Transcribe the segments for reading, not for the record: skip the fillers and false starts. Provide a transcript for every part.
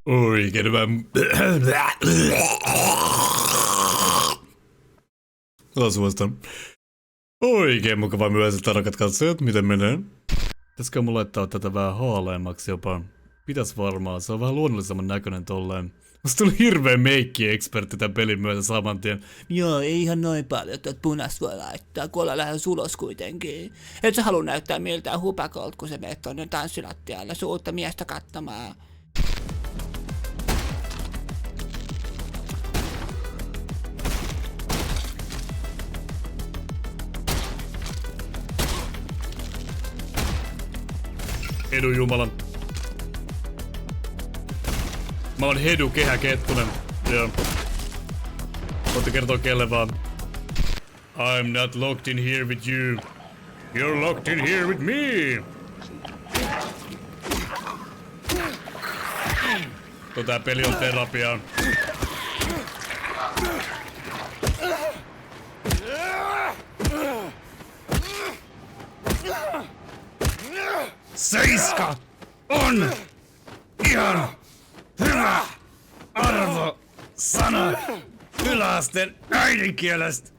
Oikein hyvä. Suosittan. Oikein mukava myös, tarkat katsojat, miten menee. Pitäisikö mun laittaa tätä vähän haaleammaksi jopa? Pitäis varmaan, se on vähän luonnollisemman näköinen tolleen. Musta tuli hirveen meikki-ekspertti tän pelin myötä saman tien. Joo, ei ihan noin paljon, että punaista voi laittaa, kun ollaan lähes ulos kuitenkin. Et sä halua näyttää miltään hupakolta, kun sä meet tonne tanssilattialle uutta miestä katsomaan. Hedu Jumalan. Mä oon Hedu Kehä Kettunen. Joo. Voitte kertoa kelle vaan. I'm not locked in here with you. You're locked in here with me. Tää peli on terapiaa. Seiska on ihan hyvä arvo sana yläasteen äidinkielestä.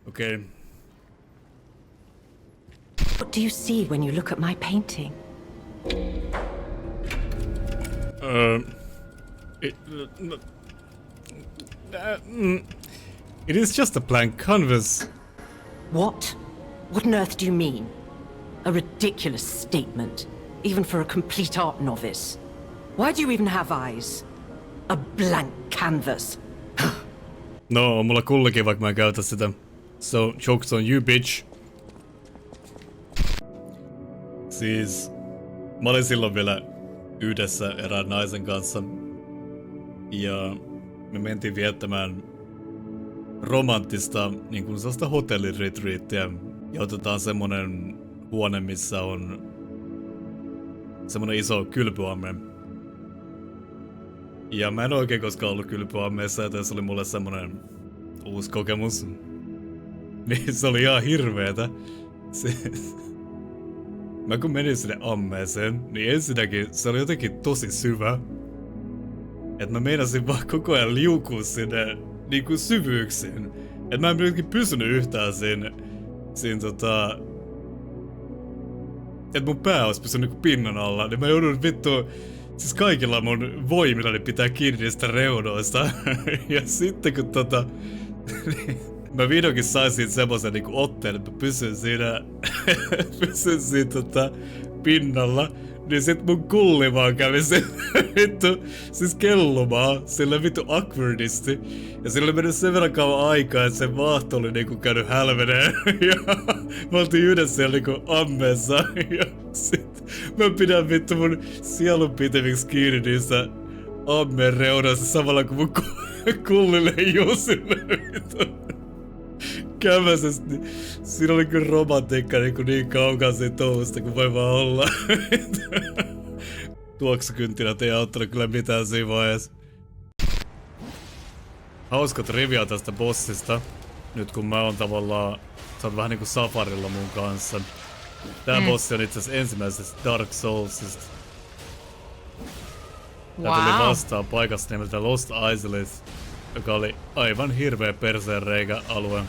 Okei. Okay. What do you see when you look at my painting? It is just a blank canvas. What? What on earth do you mean? A ridiculous statement, even for a complete art novice. Why do you even have eyes? A blank canvas. No, on mulla kullakin, vaikka mä en käytä sitä. So, jokes on you, bitch. Siis, mä olin silloin vielä yhdessä erään naisen kanssa. Ja me mentiin viettämään romanttista, niin kuin sellaista hotelliretreattiä. Ja otetaan semmonen huone, missä on semmonen iso kylpyamme. Ja mä en oikein koskaan ollut kylpyammeessa, joten se oli mulle semmonen uusi kokemus. Niin se oli ihan hirveetä. Mä kun menin sinne ammeeseen, niin ensinnäkin se oli jotenkin tosi syvä. Et mä meinasin vaan koko ajan liukua sinne niinku syvyyksiin. Et mä en myöskin pysynyt yhtään siinä et mun pää olisi pysynyt niinku pinnan alla, niin mä joudun vittu siis kaikilla mun voimillani pitää kiinni niistä reunoista. Ja sitten kun mä vihdoinkin sain siitä semmosen niinku otteen, että mä pysyn siinä pinnalla, niin sit mun kulli vaan kävi se vittu siis kellumaan sille vittu awkwardisti. Ja sillä oli mennyt sen verran kauan aikaa, että se vaahto oli niinku käynyt hälveneen. Ja me oltiin yhdessä siellä niinku ammeessa. Ja sit mä pidän vittu mun sielun pitemiksi kiinni niissä ammeen reunassa samalla kun mun kulli leijuu sille vittu kämäisesti. Siinä oli kyllä romantiikka niin kaukaa siitä touhusta kuin voi vaan olla. Tuoksukynttilät ei auttanut kyllä mitään siinä vaiheessa. Hauska trivia tästä bossista. Nyt kun mä oon tavallaan, sä oot vähän niinku safarilla mun kanssa. Tää bossi on itse asiassa ensimmäisestä Dark Soulsista. Tää tuli vastaan paikasta nimeltä Lost Isles, joka oli aivan hirveä perseenreikä-alue.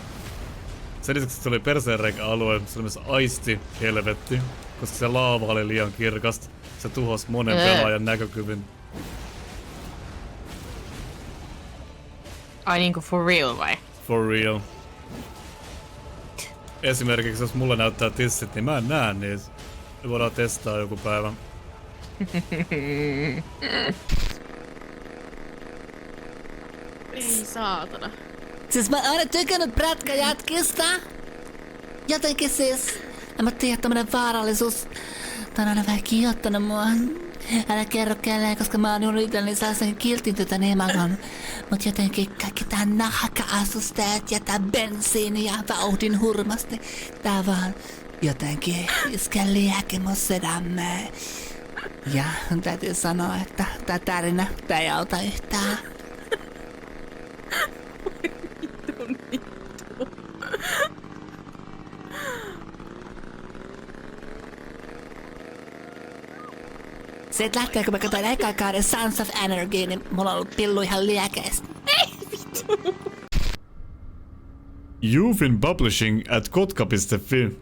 Sen lisäksi se oli perseenreikä-alue, se oli myös aisti helvetti, koska se laava oli liian kirkasta. Se tuhosi monen pelaajan näkökyvyn. Ai niinku for real vai? For real. Esimerkiksi jos mulla näyttää tissit, niin mä en näe niitä. Me voidaan testaa joku päivä. Ei saatana. Siis mä oon aina tykännyt prätkäjätkistä. Jotenkin siis, en mä tiedä, tämmönen vaarallisuus. Tää on aina vähän kiihottanut mua. Älä kerro kelleen, koska mä oon itselleni sellaisen kiltin emakon. Mut jotenkin kaikki tää nahka-asusteet ja tää bensiini ja vauhdin hurmasti. Tää vaan jotenkin iskee liäkin mun sydämeen. Ja täytyy sanoa, että tää tärinä, tää ei auta yhtään. Se, että lähtee, kun mä katsoin ekan kauden Sons of Anarchy, niin mulla on ollut pillu ihan liekeistä. You've been publishing at kotka.fi.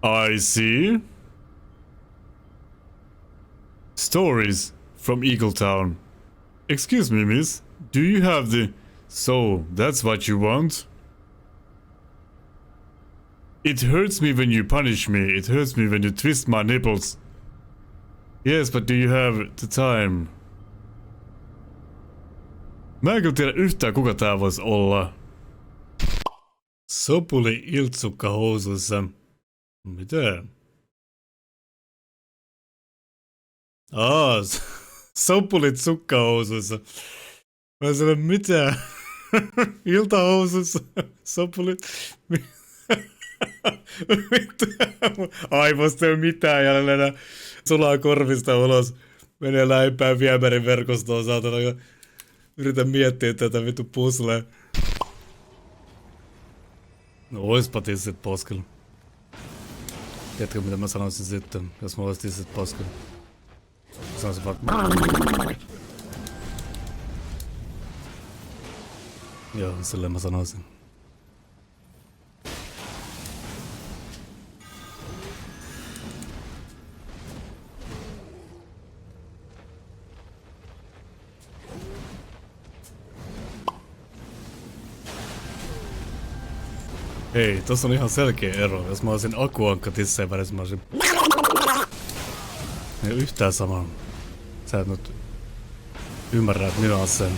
I see. Stories from Eagletown. Excuse me, miss. Do you have the... So, that's what you want? It hurts me when you punish me. It hurts me when you twist my nipples. Yes, but do you have the time? Mä en kyllä tiedä yhtään, kuka tää vois olla. Sopuli iltsukka housuissa. Mitä? Sopulit sukkahousuissa. Mä sanon, mitä? Iltahousuissa. Sopulit. Aivoista ei ole mitään jäljellä. Sulaa korvista ulos. Menee lähimpään viemärin verkostoon, saatana. Yritän miettiä tätä vittu puzzlea. No oispa tissit poskella. Tiedätkö mitä mä sanoisin sitten, jos mulla olisi tissit poskella? Sanoisin vaan... Joo, silleen mä sanoisin. Hei, tossa on ihan selkeä ero. Jos mä olisin akuankka tisseen välissä, mä olisin... Ei yhtään samaa. Sä et nyt ymmärrä, että minä oon sen.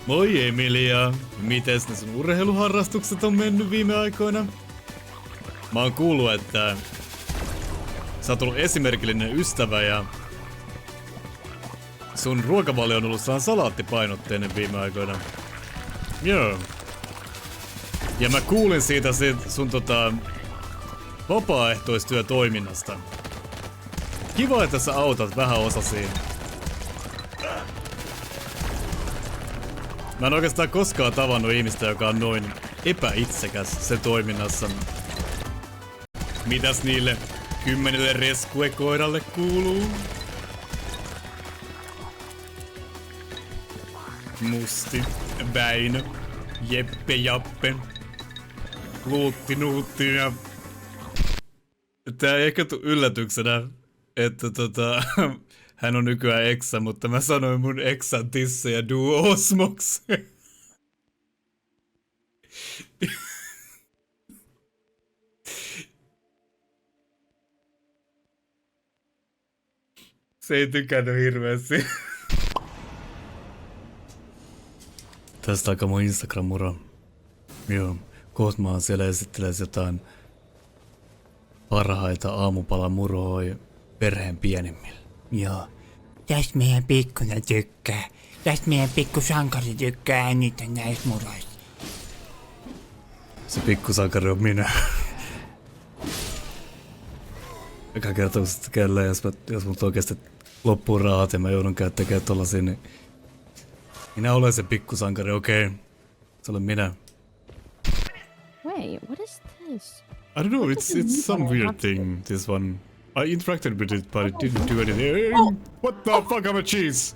Moi Emilia! Mites ne sun urheiluharrastukset on mennyt viime aikoina? Mä oon kuullut, että sä oot ollut esimerkillinen ystävä ja sun ruokavalio on ollut salaattipainotteinen viime aikoina. Joo. Ja mä kuulin siitä sun vapaaehtoistyötoiminnasta. Kiva, että sä autat vähän osasiin. Mä en oikeastaan koskaan tavannut ihmistä, joka on noin epäitsekäs sen toiminnassa. Mitäs niille 10 reskuekoiralle kuuluu? Musti, Väinö, Jeppe Jappe, Luutti Nuutti ja... Tää ei ehkä tuu yllätyksenä, että hän on nykyään eksä, mutta mä sanoin mun eksän tissejä Duo Osmoksi. Se ei tykännyt hirveästi. Tästä alkaa mun Instagram-muro. Joo, kohta mä siellä esitteles jotain parhaita aamupalamuroja perheen pienimmillä. Joo. Tästä meidän pikkunen tykkää. Tästä meidän pikkusankari tykkää eniten näistä muroista. Se pikkusankari on minä. Eka kerta kun sitä kelleen, jos mut oikeesti loppuu rahat ja mä joudun tekemään tollasia, niin minä olen se pikkusankari, okei. Se olen minä. Wait, what is this? I don't know, it's some weird thing, this one. I interacted with it, but it didn't do anything. Oh. What the fuck, I'm a cheese!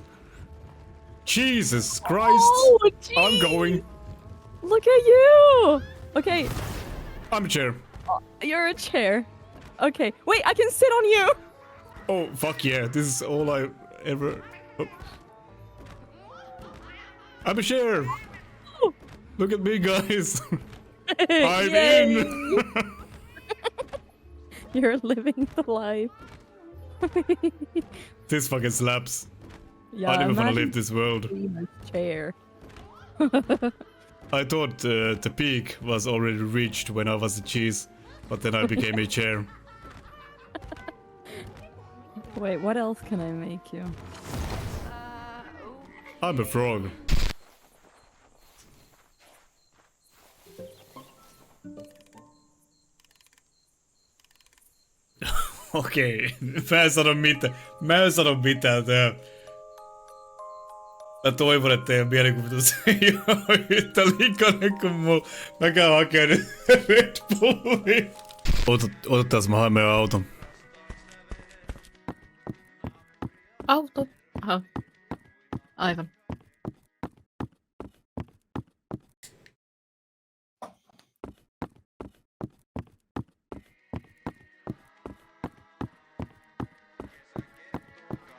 Jesus Christ! Oh, I'm going. Look at you! Okay. I'm a chair. You're a chair. Okay. Wait, I can sit on you! Oh, fuck yeah, this is all I ever... Oh. I'm a chair! Oh. Look at me, guys! I'm Yay. in! You're living the life. This fucking slaps. Yeah, I never wanna imagine leave this world. being a chair. I thought the peak was already reached when I was a cheese, but then I became a chair. Wait, what else can I make you? I'm a frog. Okei, mä en sano mitään tää. Mä toivon, että teidän mielikuvitus ei ole yhtä likainen kuin mulla. Mä käyn hakemaan nyt Red Bullia. Odottaas mä haen meidän auton. Auto. Aha. Aivan.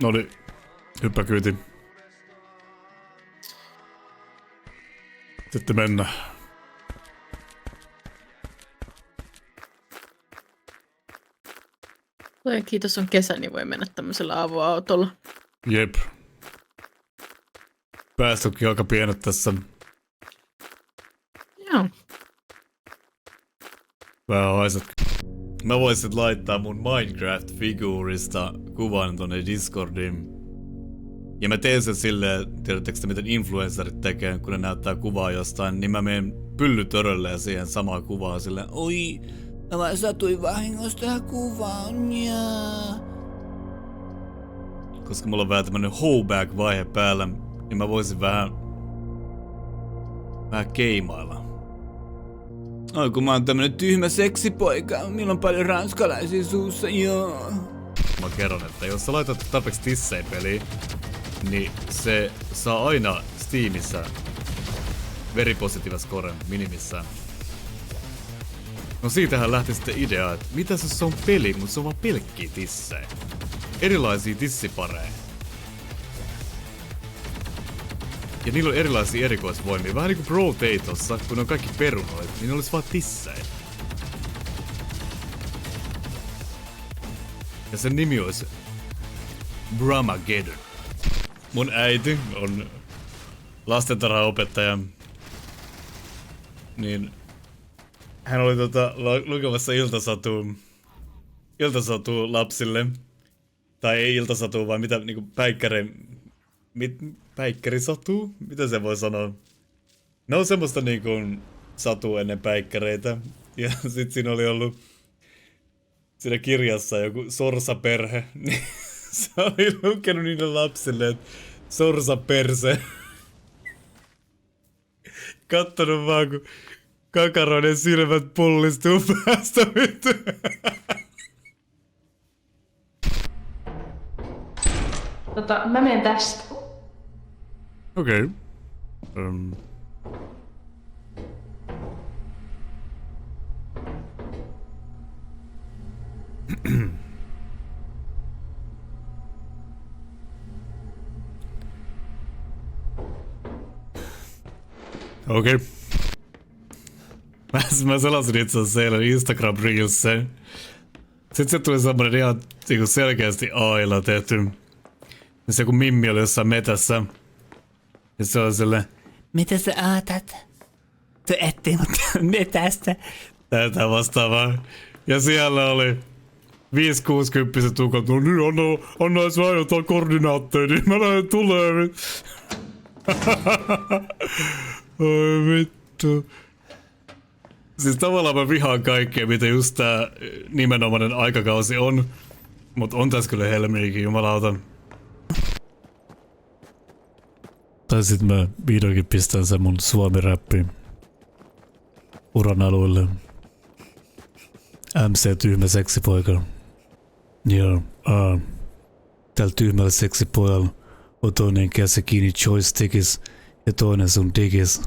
Noniin, hyppä kyytiin. Sitten mennään. Kiitos on kesä, niin voi mennä tämmöisellä avoautolla. Jep. Päästökin aika pienet tässä. Joo. Vähän haiset. Mä voisin laittaa mun Minecraft-figuurista kuvan tonne Discordiin. Ja mä teen sen silleen, tiedättekö te miten influencerit tekee, kun ne näyttää kuvaa jostain, niin mä menen pyllytörölleen siihen samaa kuvaa silleen, oi, Mä satuin vahingossa tähän kuvaan, jaa. koska mulla on vähän tämmönen hoback-vaihe päällä, niin mä voisin vähän keimailla. Oi kun mä oon tämmönen tyhmä seksipoika, millä on paljon ranskalaisia suussa, joo. Mä kerron, että jos sä laitat tarpeeksi tissejä peliin, niin se saa aina Steamissa very positive score minimissään. No siitähän lähti sitten idea, että mitä jos se on peli, mutta se on vaan pelkkiä tissejä. Erilaisia tissipareja. Ja niillä on erilaisia erikoisvoimia. Vähän niinku Pro Tatossa, kun ne on kaikki perunoita, niin ne olisi vaan tissejä. Ja sen nimi olisi Bramageddon. Mun äiti on lastentarhaopettaja. Niin hän oli lukemassa iltasatua lapsille. Tai ei iltasatua, vaan mitä niinku päikkärisatuu? Mitä se voi sanoa? Ne on semmoista niinku satua ennen päikkäreitä. Ja sit siinä oli ollut siinä kirjassa joku sorsaperhe. Niin se oli lukenut niille lapsille, että sorsaperse. Kattonut vaan, kun kakaroiden silmät pullistuu päästä vittu. Mä menen tästä. Okei. Okei. Mä selasin itse asiassa eilen Instagram Reelsen. Sitten se tuli semmonen ihan niinku selkeästi AI:lla tehty. Ja se kun Mimmi oli jossain metässä. Ja se oli silleen, Mitä sä aatat? Se etsii mut metästä. tätä vastaavaa. Ja siellä oli 5-60 tukot. No niin, anna edes vähän jotain koordinaatteja, niin mä lähden tulemaan. Oi vittu. Siis tavallaan mä vihaan kaikkea, mitä just tää nimenomainen aikakausi on. Mut on tässä kyllä helmiikin, jumalauta. Tai sit mä vihdoinkin pistän sen mun suomi-räppi uran alueelle. MC tyhmä seksipoika. Ja tällä tyhmällä seksipojalla on toinen käsi kiinni joystickis ja toinen sun digis.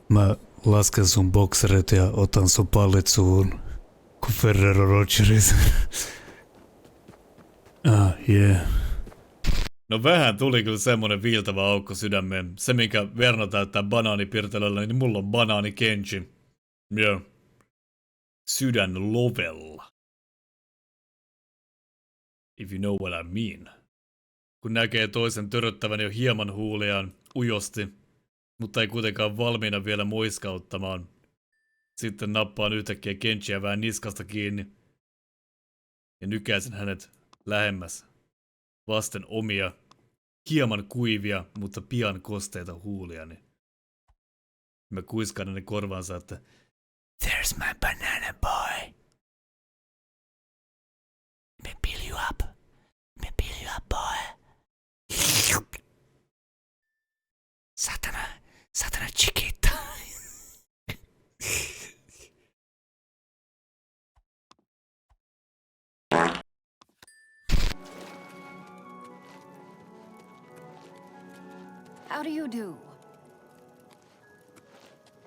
Mä lasken sun bokserit ja otan sun pallit suuhun kuin Ferrero Rocheris. Yeah. No vähän tuli kyllä semmonen viiltävä aukko sydämeen. Se minkä Verno täyttää banaanipirtelöllä, niin mulla on banaani Kenji. Joo. Sydän lovella. If you know what I mean. Kun näkee toisen töröttävän jo hieman huuliaan ujosti, mutta ei kuitenkaan valmiina vielä muiskauttamaan. Sitten nappaan yhtäkkiä Kenjiä vähän niskasta kiinni ja nykäisen hänet lähemmäs vasten omia, hieman kuivia, mutta pian kosteita huuliani. Mä kuiskaan hänen korvaansa, että There's my banana boy. Me pill you up. Me pill you up, boy. Satana Chiquita. How do you do?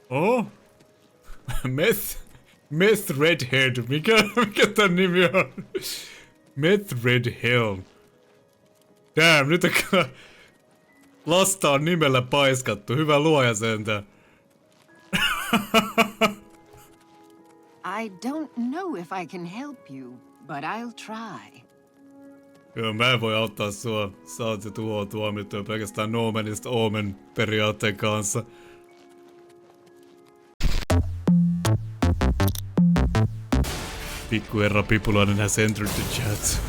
Oh? Meth Redhead. Mikä tän nimi on? Meth Red Helm. Damn, nyt on kyllä lasta on nimellä paiskattu. Hyvä luoja sentään. I don't know if I can help you, but I'll try. Joo, mä en voi auttaa sua. Sä oot jo tuomittu pelkästään No Manista Omen periaatteen kanssa. Pikku Erra Pipulainen has entered the chat.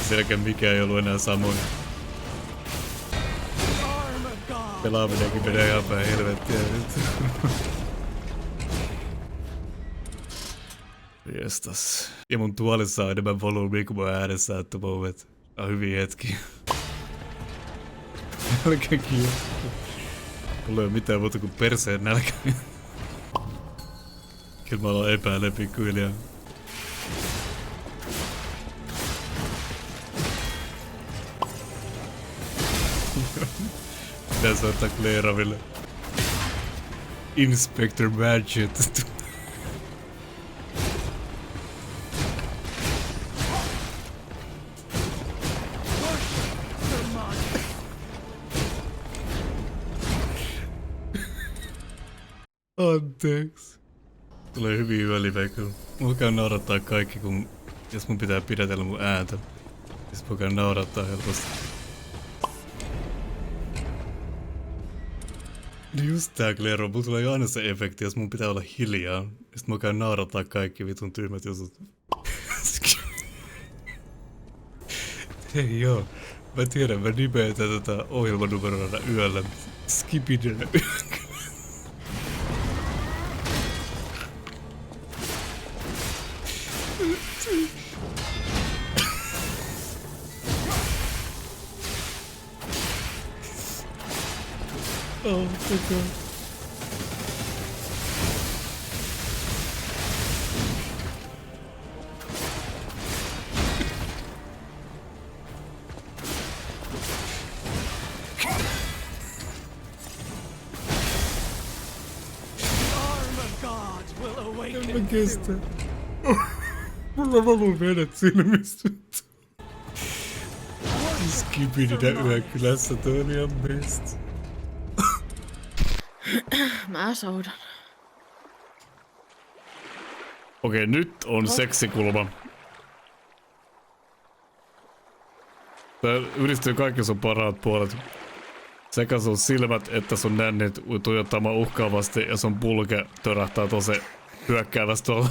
Selkeä mikä ei ollut enää samoin. Pelaaminenkin menee ihan päin helvettiä nyt. Jestas. Ja mun tuolissa on enemmän volyymia kuin mun äänessä, että moment. On hyviä hetkiä. Nälkäkin. Mulla ei oo mitään muuta kuin perseen nälkä. Kyllä mä aloin epäilemään pikkuhiljaa. Pitää soittaa Kleeraville. Inspector Gadget. Anteeksi. Tulee hyvin yölive kyllä. Mulla käy naurattaa kaikki, kun jos mun pitää pidätellä mun ääntä. Siis mulla käy naurattaa helposti. No just tää Klero, mulla tulee aina se efekti, jos mun pitää olla hiljaa. Sit mulla käy naurattaa kaikki vitun tyhmät jutut. Hei joo, mä tiedän, mä nimeetän tätä ohjelmanumeroida yöllä. Skipidellä. Oh my god. En mä kestä. Mulla on valu vedet silmistä. Skipidinä yökylässä, toi on ihan best. Mä soudan. Okei, nyt on seksikulma. Tää yhdistyy kaikki sun parhaat puolet. Sekä sun silmät että sun nännit tuijottamaan uhkaavasti ja sun pulke törähtää tosi hyökkäävästi tuolla.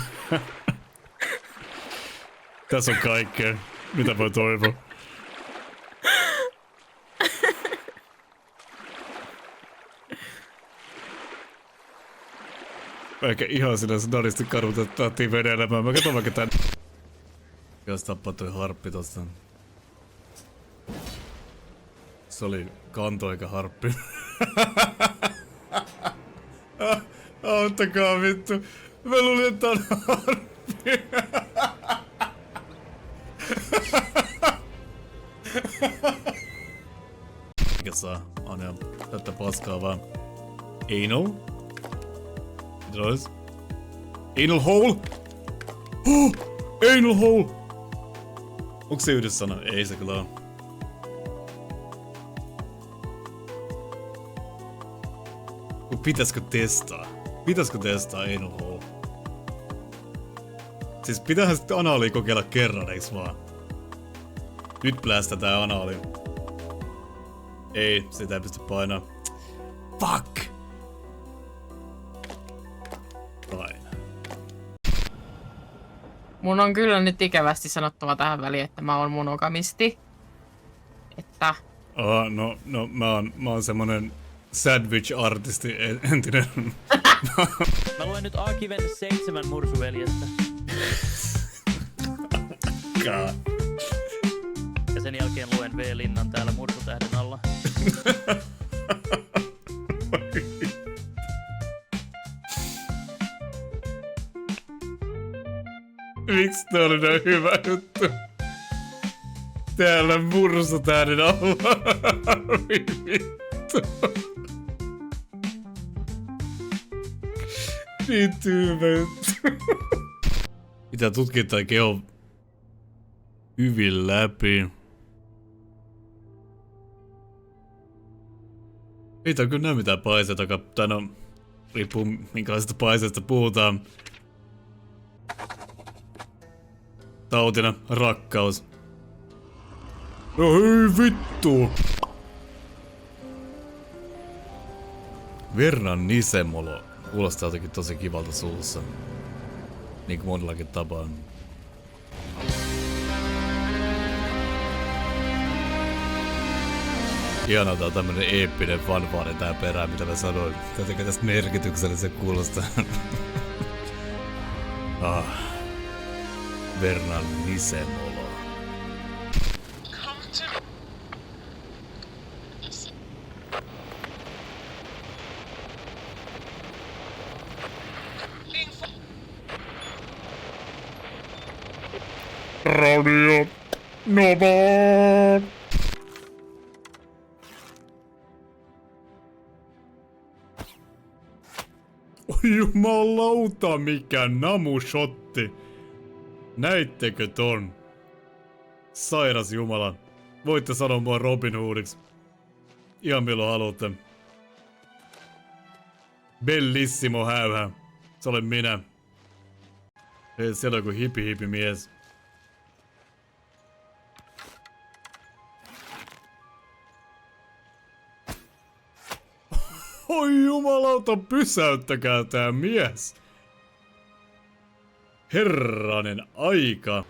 Tässä on kaikkea, mitä voi toivoa. Eikä ihan sinä snadisti karvutettiin venelemään. Mä katon vaikka tän. Jos tappaa toi harppi tosta. Se oli kanto eikä harppi. Auttakaa vittu. Mä luulin, että on harppi. Mikä saa? Anja, tätä paskaa vaan. Anal? Mitä ois? Anal hole? Oh! Anal hole! Onko se yhdessä sana? Ei se kyllä on. Pitäisikö testaa? Pitäisikö testaa anal hole? Siis pitäähän sitten anaalia kokeilla kerran, eiks vaan? Nyt plästätään anaalia. Ei, sitä ei pysty painaa. Fuck! Paina. Mun on kyllä nyt ikävästi sanottava tähän väliin, että mä oon monogamisti. Että... No, mä oon semmonen sandwich-artisti entinen. Mä luen nyt A-kiven 7 mursuveljestä. God. Ja sen jälkeen luen V-linnan täällä murtotähden alla. Miksi tää oli näin hyvä juttu? Täällä mursutähden alla. Vittu. Niin tyhmä juttu. Mitä tutkintaa keho hyvin läpi. Ei tää kyllä näy mitään paiseita, tai no, riippuu minkälaisesta paiseesta puhutaan. Tautina, rakkaus. No hei vittu! Verran nisemolo. Kuulostaa jotenkin tosi kivalta suussa. Niin kuin monellakin tapaa. Hienoa, tää on tämmönen eeppinen fanfaari tää perään, mitä mä sanoin. Jotenkin tästä merkityksellisen kuulostaa. Vernan nisemolo. Radio Nova. Oi jumalauta, mikä namushotti. Näittekö ton? Sairas jumala. Voitte sanoa mua Robin Hoodiksi. Ihan milloin haluatte. Bellissimo häyhä. Se olen minä. Hei, siellä on joku hipi mies. Oi jumalauta, pysäyttäkää tää mies. Herranen aika.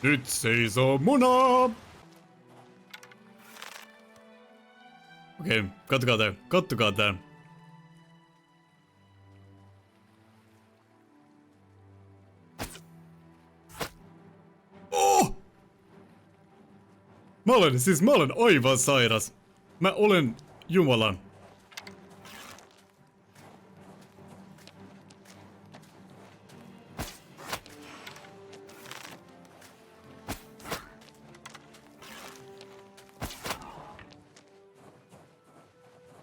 Nyt seisoo muna. Okei, kattokaa tää. Mä olen aivan sairas. Mä olen Jumalan.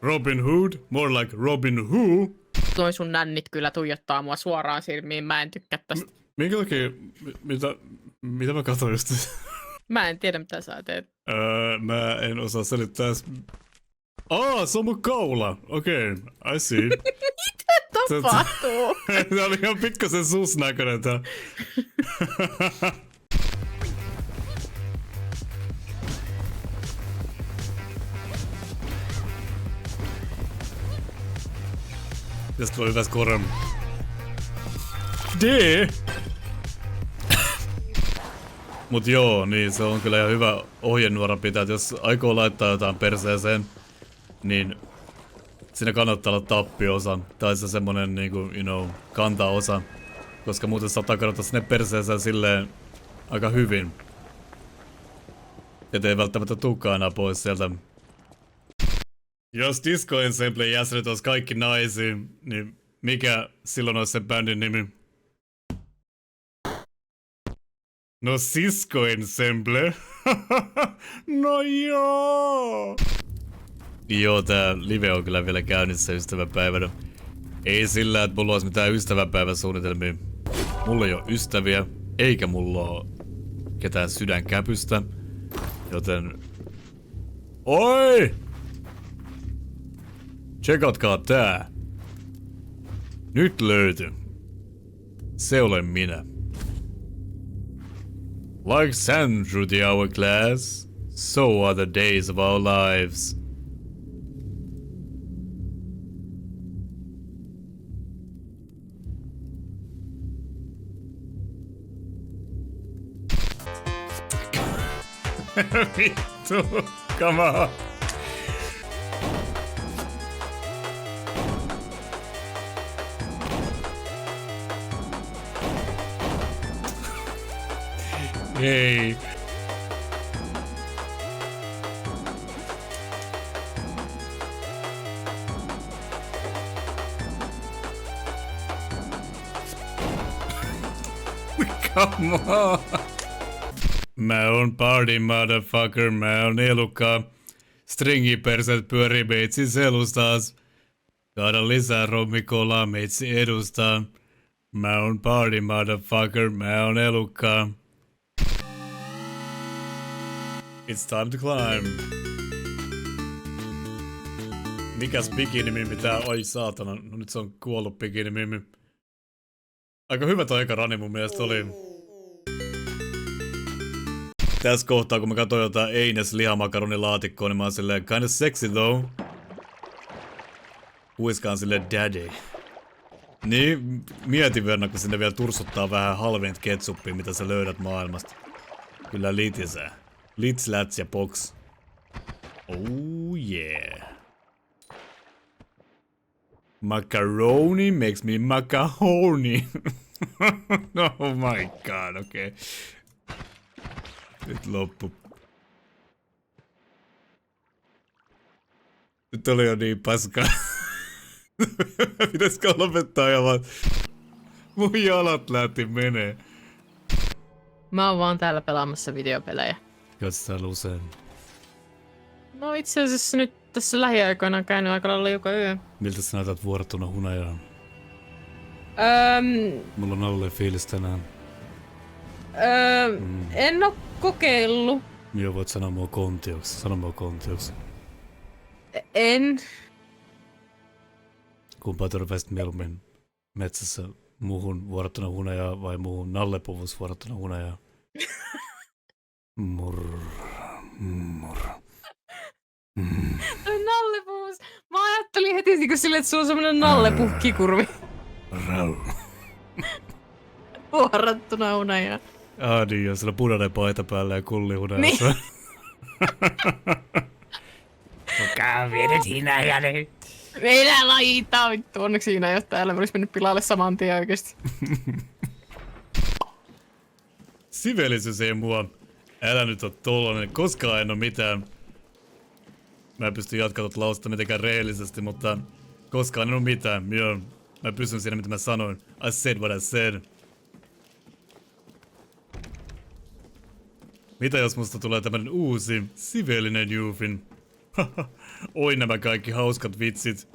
Robin Hood, more like Robin Who. Toi sun nännit kyllä tuijottaa mua suoraan silmiin, mä en tykkää tästä. Minkä takia, mitä mä katsoin just? Mä en tiedä mitä sä teet. Mä en osaa selittää. Se on mun kaula. Okei, I see. Mitä tapahtuu? Tää oli ihan pikkasen susnäköinen tää. Ja sit tulee hyvä score. D! Mut joo, niin se on kyllä ihan hyvä ohjenuora pitää, että jos aikoo laittaa jotain perseeseen, niin siinä kannattaa olla tappio-osa, tai se semmonen niinku, you know, kanta-osa, koska muuten saattaa kannattaa sinne perseeseen silleen aika hyvin. Et ei välttämättä tulekaan enää pois sieltä. Jos Disco Ensemblen jäsenet ois kaikki naisia, niin mikä silloin olisi sen bändin nimi? No Cisco Ensemble. No joo. Joo, tää live on kyllä vielä käynnissä ystäväpäivänä. Ei sillä, että mulla olisi mitään ystäväpäiväsuunnitelmia. Mulla ei oo ystäviä, eikä mulla oo ketään sydänkäpystä. Joten... Oi! Tsekatkaa tää. Nyt löytyy. Se olen minä. Like sand through the hourglass, so are the days of our lives. Vittu, come on. Ei. Come on. Mä oon party motherfucker, mä oon elukka. Stringiperset pyörii meitsin selustas. Kaada lisää rommikolaa meitsi edustaa. Mä oon party motherfucker, mä oon elukka. It's time to climb. Mikäs bikinimimi tää? Oi saatana, no nyt se on kuollut bikinimimi. Aika hyvä toi eka rani mun mielestä oli. Tässä kohtaa kun mä katsoin jotain Eines lihamakaroni-laatikkoa, niin mä oon silleen kinda sexy though. Huiskaan silleen daddy. Niin, mietin verran, kun sinne vielä tursuttaa vähän halvinta ketsuppia, mitä sä löydät maailmasta. Kyllä litisää. Lits, läts ja box. Oh yeah. Macaroni makes me macahorny. Oh my god, okei. Okay. Nyt loppu. Nyt oli jo niin paskaa. Pitäisikö lopettaa ja vaan... Mun jalat lähti menee. Mä oon vaan täällä pelaamassa videopelejä. Katsotaan usein. No itse asiassa nyt tässä lähiaikoina on käynyt aika lailla joka yö. Miltä sä näytät vuorottuna hunajaan? Mulla on ollut fiilis tänään. En oo kokeillut. Joo, voit sanoa mua kontioksi. Sano mua kontioksi. En. Kumpaa törmäisit mieluummin metsässä muuhun vuorottuna hunajaa vai muuhun nallepuvus vuorottuna hunajaa? Murr. Toi nallepuvus. Mä ajattelin heti niinku silleen, että sulla on semmonen nallepuhkikurvi. Rau. Vuorottuna hunajaa. Niin, ja sillä punainen paita päällä ja kullihunajassa. Niin. Kuka vienyt hinajani? Meillä lajitaan vittu. Onneksi siinä ei oo täällä. Mä olis mennyt pilalle saman tien oikeesti. Sivelisyys ei mua. Älä nyt oo tollanen. Koskaan en oo mitään. Mä en pysty jatkaa tuota lausta mitenkään rehellisesti, mutta koskaan en oo mitään. Joo. Mä pysyn siinä mitä mä sanoin. I said what I said. Mitä jos musta tulee tämmönen uusi, sivellinen Jufin? Oi nämä kaikki hauskat vitsit.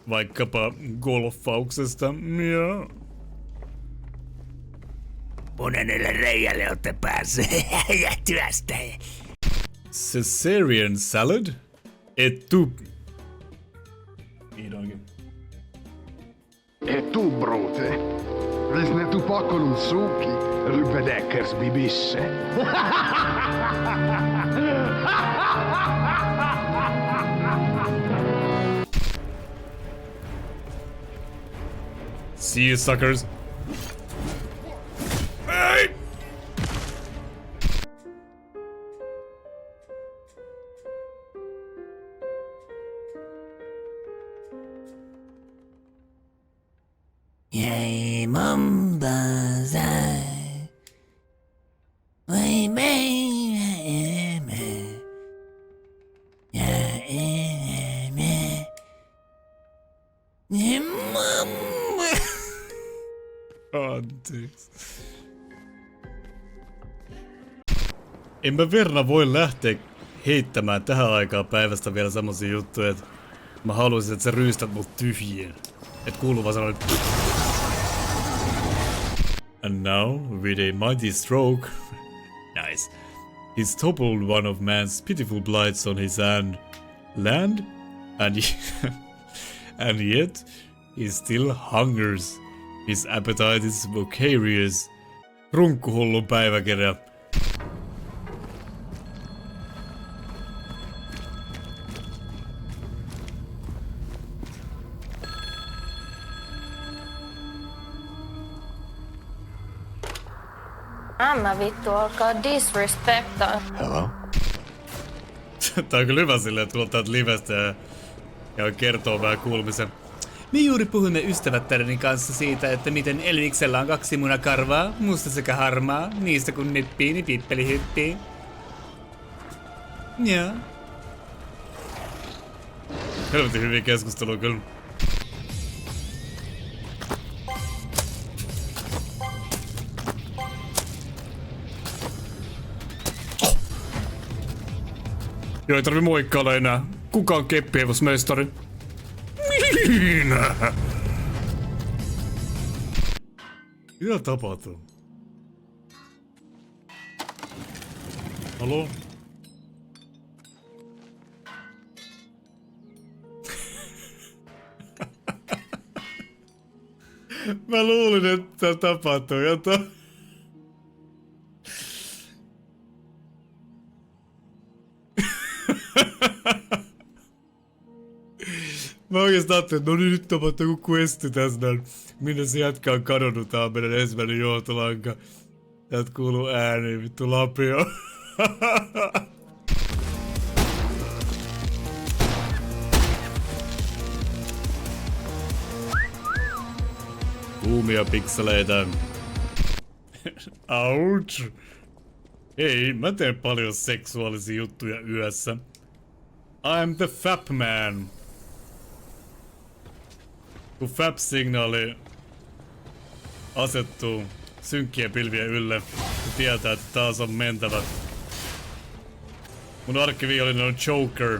Vaikkapa golfauksesta. Joo. Monenelle reijälle olette päässeet ja työstä. Caesarean salad? Et tu... Vihdoinkin. E tu, brute? Risne tu po' con un succhi, Rubedeckers bibisse. See you, suckers. Hey! Jäi Mombasa. Vai meemme. Ja emme. Anteeksi. En mä Verna voi lähteä heittämään tähän aikaan päivästä vielä semmosia juttuja, että mä haluaisin, että sä ryystät mut tyhjiin. Et kuuluu vaan sanoa, And now, with a mighty stroke, nice, he's toppled one of man's pitiful blights on his land, and yet he still hungers. His appetite is vocarious. Runkkuhullun päiväkirja. Mä vittu alkaa disrespectaa. Hello? Tää on kyllä hyvä silleen, että tullut täältä livestä ja kertoo vähän kuulumisen. Me juuri puhuimme ystävättäreni kanssa siitä, että miten Elviksellä on 2 munakarvaa, musta sekä harmaa, niistä kun nippii, niin pippeli hyppii. Joo. Helvetin hyviä keskustelua kyllä. Joo, ei tarvi moikkailla enää. Kuka on keppiheivosmestari? Minä! Mitä tapahtuu? Haloo? Mä luulin, että tapahtuu jotain. Mä oikeesti ajattelin, että no niin, nyt tapahtuu joku questi tässä. Minne se jätkä on kadonnut, tää on meidän ensimmäinen johtolanka. Täältä kuuluu ääni, vittu Lapio. Kuumia pikseleitä. Ouch. Ei, mä teen paljon seksuaalisia juttuja yössä. I'm the Fap Man. Kun Fap-signaali asettuu synkkien pilvien ylle, kun tietää, että taas on mentävä. Mun arkkivihollinen on Joker,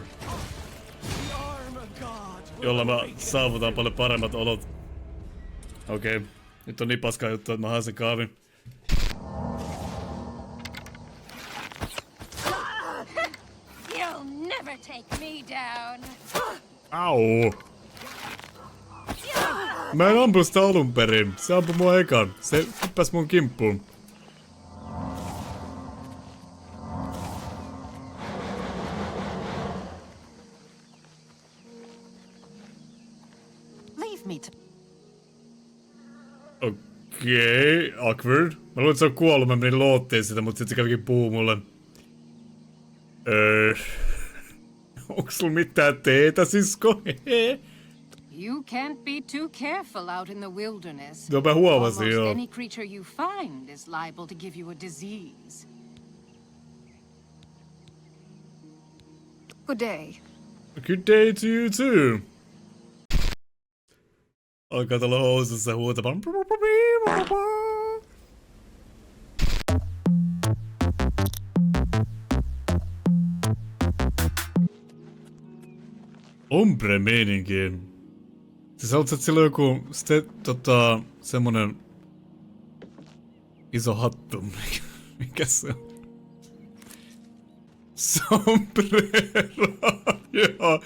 jolla mä saavutan paljon paremmat olot. Okei, nyt on niin paskaa juttu, että mä haen sen kaavin. You'll never take me down. Au! Mä en ampu sitä alun perin. Se ampui mua ekan. Se hyppäs mun kimppuun. Leave me to... Okei, awkward. Mä luulen, että se on kuollut. Mä menin loottiin sitä, mutta sit se kävikin puhuu mulle. Onks sulla mitään teetä, sisko? You can't be too careful out in the wilderness. No mä huomasin, Almost joo. any creature you find is liable to give you a disease. Good day. Good day to you too. Alkaa tuolla housussa huutamaan. Ombre meininki. Siis haluatko, että sillä on joku semmonen iso hattu. Mikä se on? Sombrero. Joo.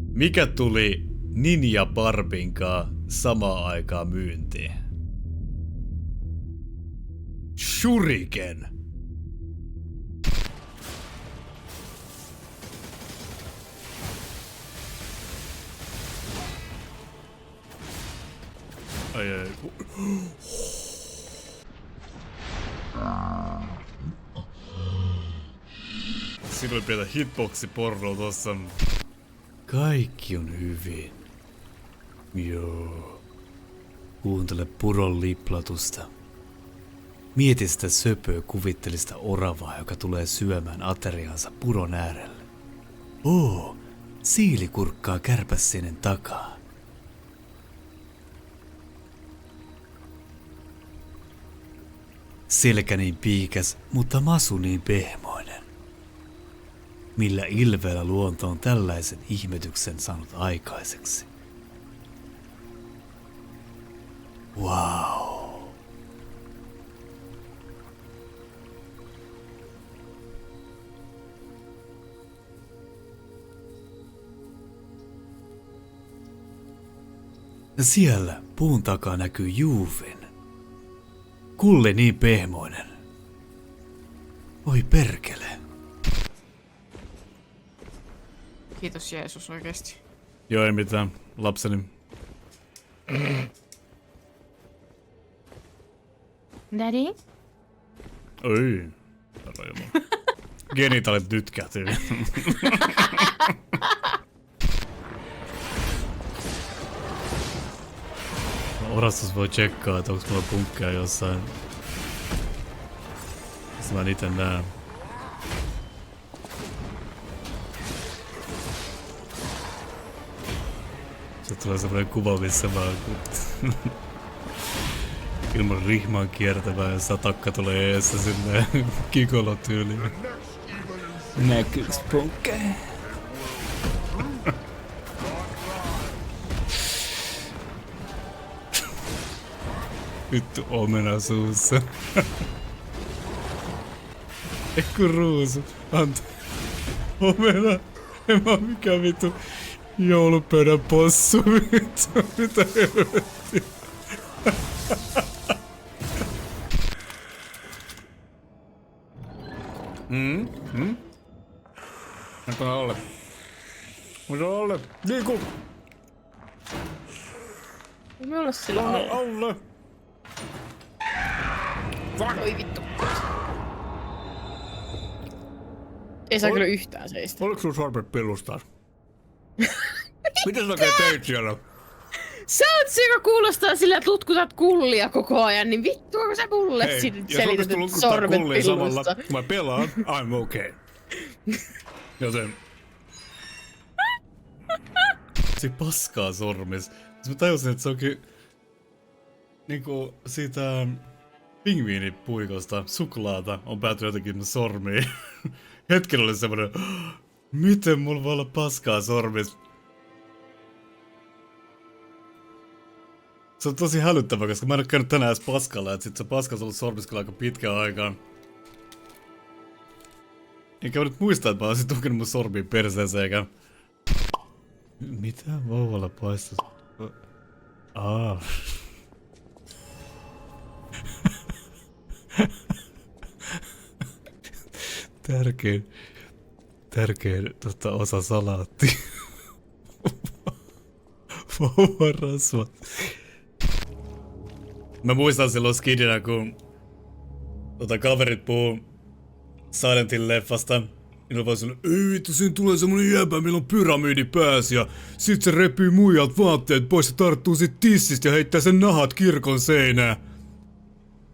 Mikä tuli Ninja Barbinkaa samaan aikaan myyntiin? Shuriken. Ai. Siinä oli pientä hitboxipornoa tossa. Kaikki on hyvin. Joo. Kuuntele puron liplatusta. Mieti sitä söpöä kuvittelista oravaa, joka tulee syömään ateriansa puron äärelle. Siili kurkkaa kärpässinen takaa. Selkä niin piikäs, mutta masu niin pehmoinen. Millä ilveellä luonto on tällaisen ihmetyksen saanut aikaiseksi? Wow. Ja siellä puun takaa näkyy Juufin. Kulli niin pehmoinen. Oi perkele. Kiitos Jeesus oikeesti. Joo, ei mitään. Lapseni. Daddy? Oi. Herra jumala. Genitaalit nytkähtyy. Orastus voi tsekkaa, että onks mulla punkkeja jossain. Jos mä en ite näen. Se tulee semmonen kuva, missä vaan ilman rihmaa kiertävää ja satakka tulee eessä sinne Gigolo-tyyliin. Näkyks punkkeja? Vittu omena suussa. Eiku ruusu. Anta. Omena. En mä mikä vittu joulupöydän possu vittu. Mitä helvettiä. Antaa olla. Mitä olla? Liiku! Ei me olla sillä alla. Alle! Oi vittu. Ei saa kyllä yhtään seistä. Oliko sun sormet pillustaa? Mitä sä oikein teit siellä? Sä oot se, joka kuulostaa sillä, että lutkutat kullia koko ajan, niin vittu, onko sä mulle selität, että sormet pillusta? Kun mä pelaan, I'm okay. Joten... Se paskaa sormis. Mä tajusin, että se onkin... Niinku siitä... Pingviinipuikosta, suklaata on päätynyt jotenkin sormiin. Hetkellä oli semmonen... Miten mulla voi olla paskaa sormis? Se on tosi hälyttävä, koska mä en oo käynyt tänään edes paskalla, et sit se paska on ollut sormis kyllä aika pitkään aikaan. Enkä mä nyt muista, että mä olisin tukenut mun sormiin perseeseen eikä... Mitä vauvalla paistus? Tärkein osa salaatti. Vauvan rasvat. Mä muistan silloin skidinä, kun kaverit puhuu Silentin leffasta. Niillä vaan sanoo, ei vittu, siinä tulee semmonen jäbä, millä on pyramidi päässä ja sit se repii muijat vaatteet pois ja tarttuu sit tissistä ja heittää sen nahat kirkon seinään.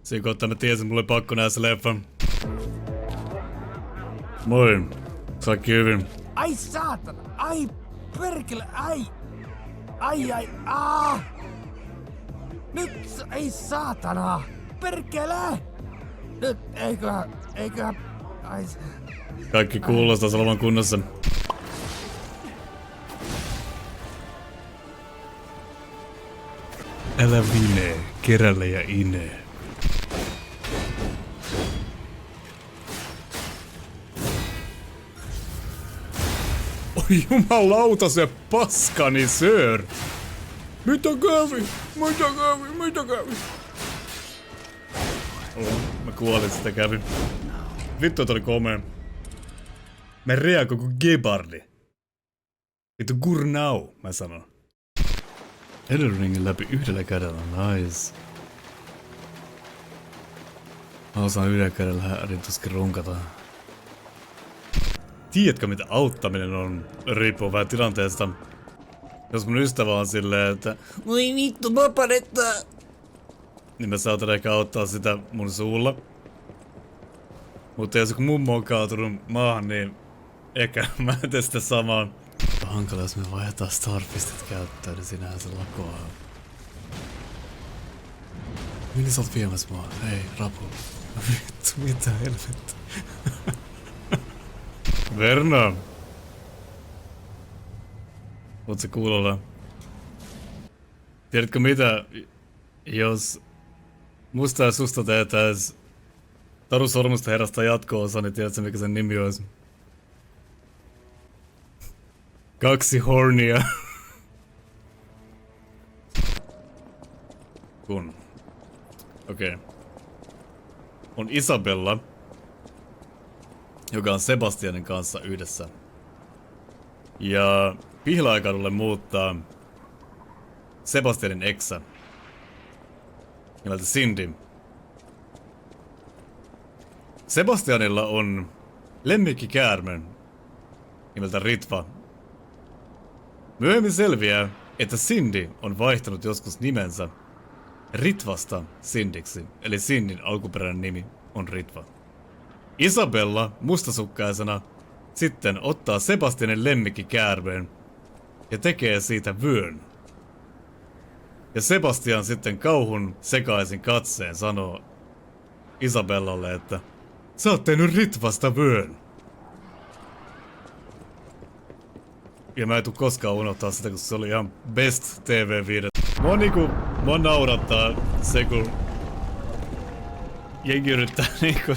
Siinä kohtaa mä tiesin, mulle pakko nähdä se leffa. Moi. Kaikki hyvin. Ai saatana! Ai perkele! Ai! Nyt ei saatana! Perkele! Nyt eiköhän... Ai... Kaikki kuulostaa olevan kunnossa. Älä vine, keräle ja ine. Oi jumalauta se paskani, sir! Mitä kävi? Mä kuolin, sitä kävi. Vittu, että oli komea. Mä reagoin kuin gebardi. Vittu gurnau, mä sanon. Elden Ringin läpi yhdellä kädellä, nice. Mä osaan yhdellä kädellä tuskin runkata. Tiedätkö mitä auttaminen on? Riippuu vähän tilanteesta. Jos mun ystävä on silleen, että voi vittu, mä panettaa. Niin mä saatan ehkä auttaa sitä mun suulla. Mutta jos kun mummo on kaatunut maahan, niin ehkä mä en tee sitä samaa. Hankala, jos me vaihdetaan Starfistit käyttöön, niin sinähän se lakoaa. Minne sä oot viemässä mua? Hei, rapu. Vittu, mitä helvettä. Verno! Oot se kuulolla? Tiedätkö mitä, jos musta ja susta tehtäis Taru Sormusta herrasta jatko-osa, niin tiedätkö mikä sen nimi olisi? 2 hornia. Kun. Okei. On Isabella, joka on Sebastianin kanssa yhdessä. Ja Pihlaajakadulle muuttaa Sebastianin eksä nimeltä Cindy. Sebastianilla on lemmikkikäärme nimeltä Ritva. Myöhemmin selviää, että Cindy on vaihtanut joskus nimensä Ritvasta Sindiksi, eli Sindin alkuperäinen nimi on Ritva. Isabella mustasukkaisena sitten ottaa Sebastianin lemmikkikäärmeen ja tekee siitä vyön. Ja Sebastian sitten kauhun sekaisin katseen sanoo Isabellalle, että sä oot tehnyt Ritvasta vyön. Ja mä en tuu koskaan unohtaa sitä, koska se oli ihan best TV-viide. Mua naurattaa se, kun jengi yrittää niinku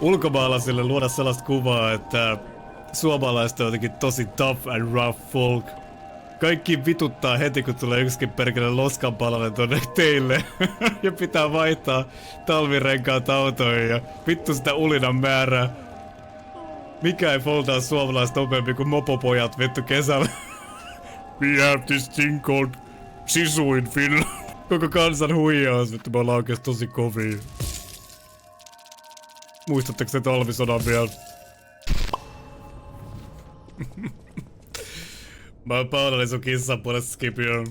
ulkomaalaisille luoda sellaista kuvaa, että suomalaiset on jotenkin tosi tough and rough folk. Kaikki vituttaa heti, kun tulee yksikin perkele loskanpalanen tonne teille. Ja pitää vaihtaa talvirenkaat autoihin ja vittu sitä ulinan määrää. Mikä ei foldaa suomalaista nopeampi kuin mopopojat vittu kesällä. We have this thing called sisu in Finland. Koko kansan huijaus, vittu me ollaan oikeesti tosi kovia. Muistatteko te talvisodan vielä? Mä pahoillani sun kissan puolesta Skipion.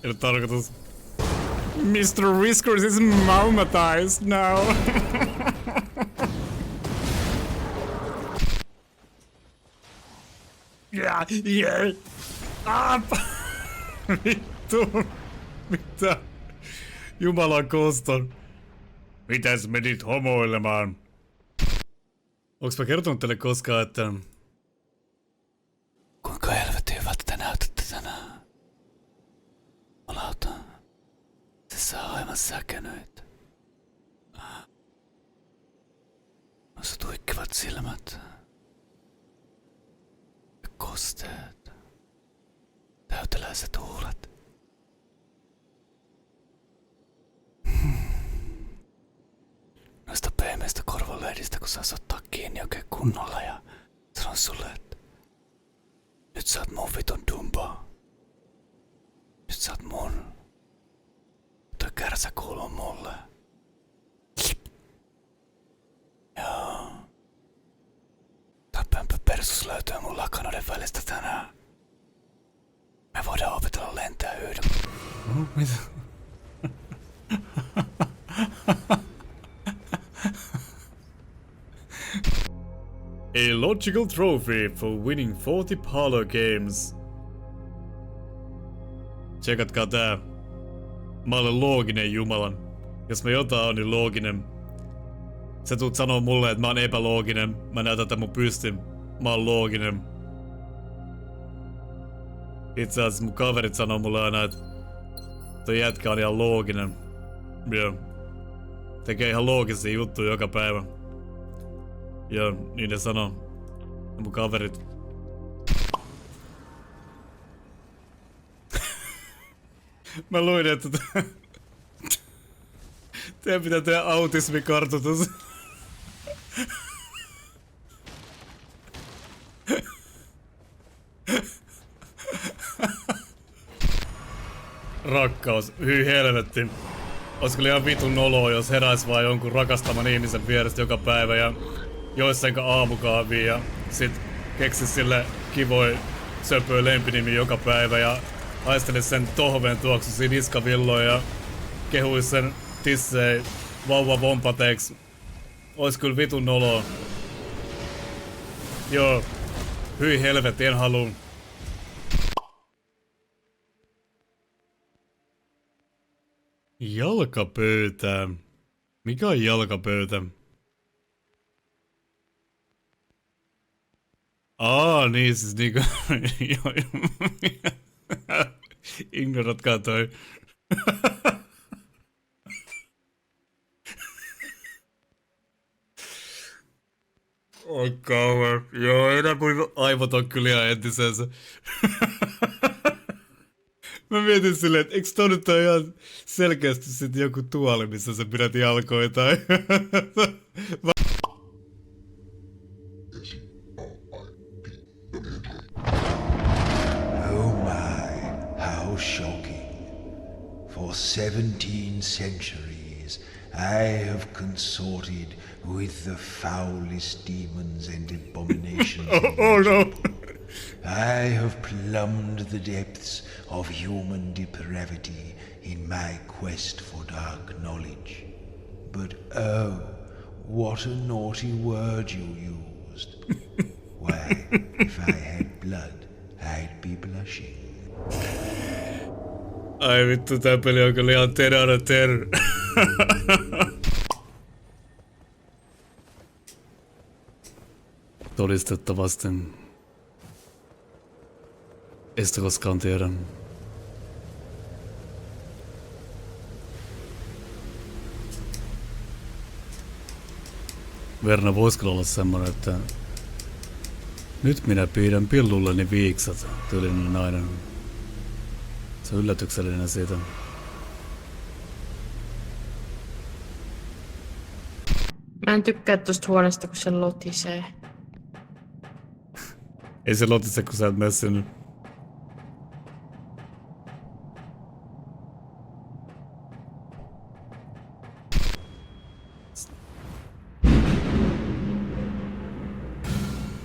Ei ole tarkoitus. Mr. Whiskers is traumatized now. Yeah. Vittu. Mitä? Jumalan koston. Mitäs menit homoilemaan? Onks mä kertonut teille koskaan, että kuinka helvetin hyvältä te näytätte tänään? Malauta. Se saa aivan säkenöitä. Noissa tuikkivat silmät. Ja kosteet. Täyteläiset huulet. Noista pehmeistä korvalehdistä, kun saa ottaa kiinni oikein kunnolla ja sanon sulle, että nyt sä oot mun vitun dumba. Nyt sä oot mun. Toi kärsä kuuluu mulle. Joo. Tää pömpö persus löytyy mun lakanoiden välistä tänään. Me voidaan opetella lentää yhdessä. Mitä? A logical trophy for winning 40 parlor games. Tsekatkaa tää. Mä olen looginen jumalan. Jos mä jotain on, niin looginen. Sä tuut sanoo mulle, että mä oon epälooginen. Mä näytän tän mun pystin. Mä oon looginen. Itse asiassa mun kaverit sanoo mulle aina, että toi jätkä on ihan looginen. Joo. Tekee ihan loogisia juttuja joka päivä. Ja niin ne sanoo. Mun kaverit. Mä luin, että teidän pitää tehdä autismikartoitus. Rakkaus, hyi helvetti. Olisiko ihan vitun noloa, jos heräis vaan jonkun rakastaman ihmisen vierestä joka päivä ja jois senkä aamukahvia ja sit keksis sille kivoi söpöö lempinimi joka päivä ja haistelis sen tohveen tuoksuisia niskavilloja ja kehuis sen tissei vauvavompateeks. Ois kyllä vitun noloa. Joo, hyi helvetti, en haluu. Jalkapöytä. Mikä on jalkapöytä? Niin siis niinku... Ignoratkaa toi. Oi kauan. Joo, enää kuin aivot on kyllä ihan entisensä. Mä mietin silleen, että eikö toi nyt ole ihan selkeästi sit joku tuoli, missä sä pidät jalkoja tai... Oh my, how shocking. For 17 centuries, I have consorted with the foulest demons and abominations. Oh no! I have plumbed the depths of human depravity in my quest for dark knowledge. But oh, what a naughty word you used. Why, if I had blood, I'd be blushing. Ai vittu, tää peli on kyllä ihan terror. Todistettavasti. Ei sitä koskaan tiedä. Verna vois kyllä olla semmonen, että nyt minä piidän pillulleni viiksat, tyylinen nainen. Se on yllätyksellinen siitä. Mä en tykkää tosta huoneesta, kun se lotisee. Ei se lotise, kun sä et mene sinne.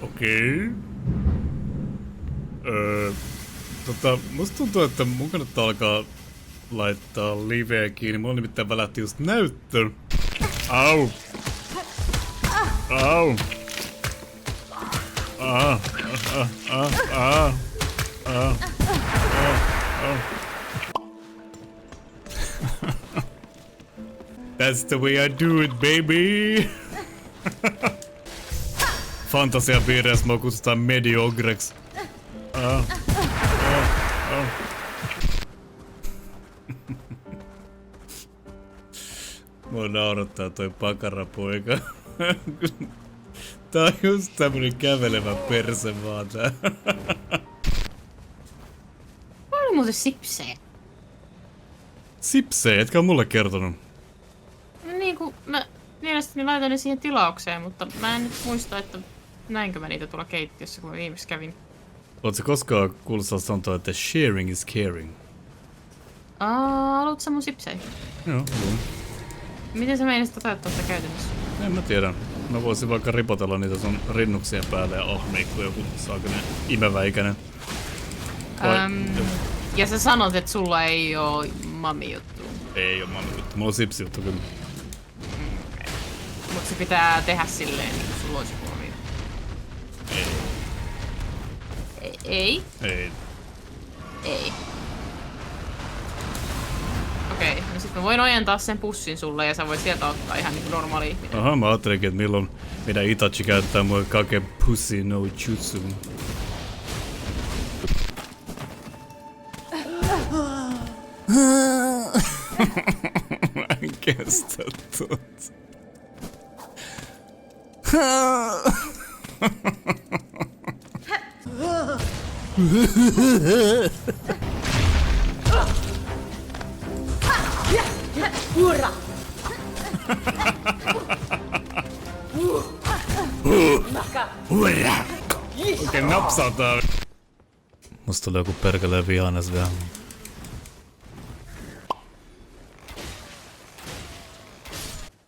Okei. Musta tuntuu, että mun kannattaa alkaa laittaa liveä kiinni. Mulla nimittäin välähti just näyttö. Au! Au! That's the way I do it, baby! Fantasiapiireissä mua kutsutaan mediogreksi. Mua naurattaa toi pakarapoika. Tää on just tämmönen kävelevä perse vaan tää. Mä olin muuten sipsejä. Sipsejä? Etkä oo mulle kertonut. No niin kuin mä mielestäni laitoin ne siihen tilaukseen, mutta mä en nyt muista, että näinkö mä niitä tuolla keittiössä, kun mä viimeksi kävin. Ootko koskaan kuullut sanontaa, että sharing is caring? Haluatko sä mun sipseihin? Joo. Miten sä meinasit toteuttaa sitä käytännössä? En mä tiedä. Mä voisin vaikka ripotella niitä sun rinnuksien päälle ja ahmeikku joku saakinen imevä ikäinen. Ja sä sanot, että sulla ei oo mami-juttu. Ei oo mami-juttu. Mulla on sipsi-juttu kyllä. Okay. Mut se pitää tehdä silleen, niin kuin sulla olisi huomioon. Ei. Ei. Okei, no sit mä voin ojentaa sen pussin sulle ja sä voit sieltä ottaa ihan niinku normaali ihminen. Aha, mä ajattelinkin, että milloin meidän Itachi käyttää mua kake pussy no jutsu. Mä en kestä tuota. Oikein napsautaa. Musta tuli joku perkeleen vihanes vielä.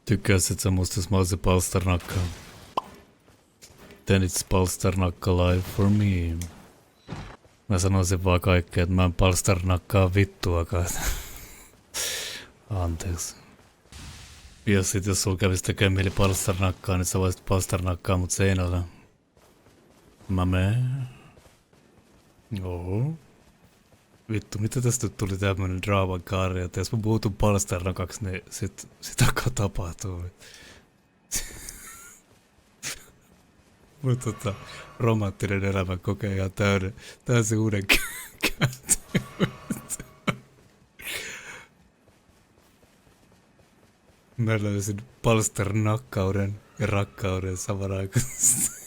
Tykkäisit sä musta, jos mä olisin palsternakka? Then it's palsternakka life for me. Mä sanoisin vaan kaikkea, että mä en palsternakkaa vittuakaan. Anteeksi. Ja sit jos sulla kävis tekee mieli palsternakkaa, niin sä voisit palsternakkaa mut seinällä. Mä menen. Joo. Vittu, mitä tästä tuli tämmönen draaman kaari, että jos mä puutun palsternakaksi, niin sit alkaa tapahtuu. Mut romanttinen elämä kokee ihan täysin uuden käänteen. Mä löysin palsternakkauden ja rakkauden samanaikaisesti.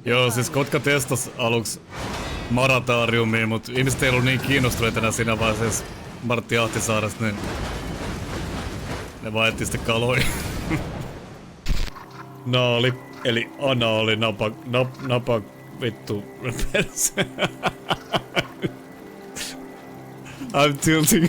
Joo, siis Kotka testas aluksi Maratariumiin, mutta ihmiset ei ollut niin kiinnostuneita enää siinä vaiheessa Martti Ahtisaaresta, niin ne vaihti sitten kaloihin. Naali, eli anaali, napa, vittu, perse. I'm tilting.